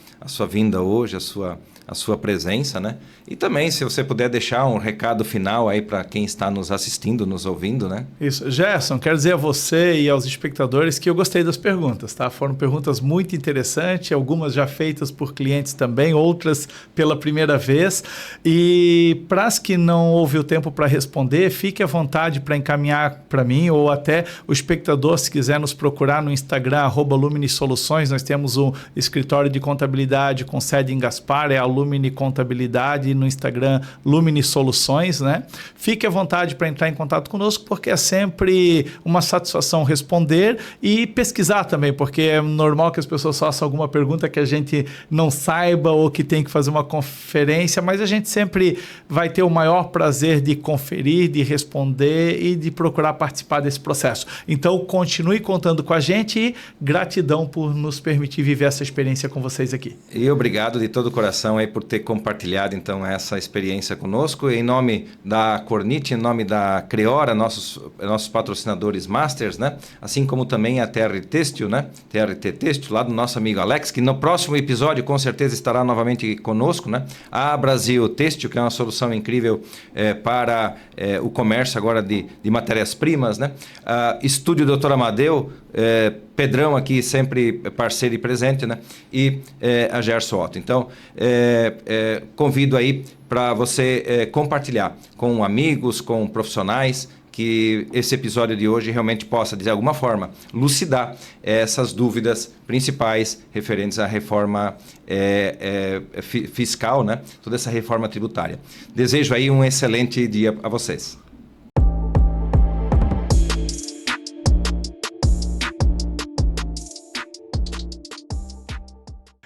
vinda hoje, a sua presença, né? E também, se você puder deixar um recado final aí para quem está nos assistindo, nos ouvindo, né? Isso. Gerson, quero dizer a você e aos espectadores que eu gostei das perguntas, tá? Foram perguntas muito interessantes, algumas já feitas por clientes também, outras pela primeira vez. E para as que não houve o tempo para responder, fique à vontade para encaminhar para mim ou até o espectador, se quiser nos procurar no Instagram, @Lumini Soluções. Nós temos um escritório de contabilidade com sede em Gaspar, é a Lumini Contabilidade, no Instagram Lumini Soluções, né? Fique à vontade para entrar em contato conosco, porque é sempre uma satisfação responder e pesquisar também, porque é normal que as pessoas façam alguma pergunta que a gente não saiba ou que tem que fazer uma conferência, mas a gente sempre vai ter o maior prazer de conferir, de responder e de procurar participar desse processo. Então, continue contando com a gente e gratidão por nos permitir viver essa experiência com vocês aqui. E obrigado de todo o coração aí por ter compartilhado, então, essa experiência conosco. Em nome da Kornit, em nome da Creora, nossos patrocinadores masters, né? Assim como também a TRT Têxtil, né? TRT Têxtil, lá do nosso amigo Alex, que no próximo episódio com certeza estará novamente conosco, né? A Brasil Têxtil, que é uma solução incrível para o comércio agora de matérias-primas, né? Estúdio Dr. Amadeu, Pedrão aqui sempre parceiro e presente, né? E a Gerson Otto. Então, convido aí para você compartilhar com amigos, com profissionais, que esse episódio de hoje realmente possa, de alguma forma, lucidar essas dúvidas principais referentes à reforma fiscal, né? Toda essa reforma tributária. Desejo aí um excelente dia a vocês.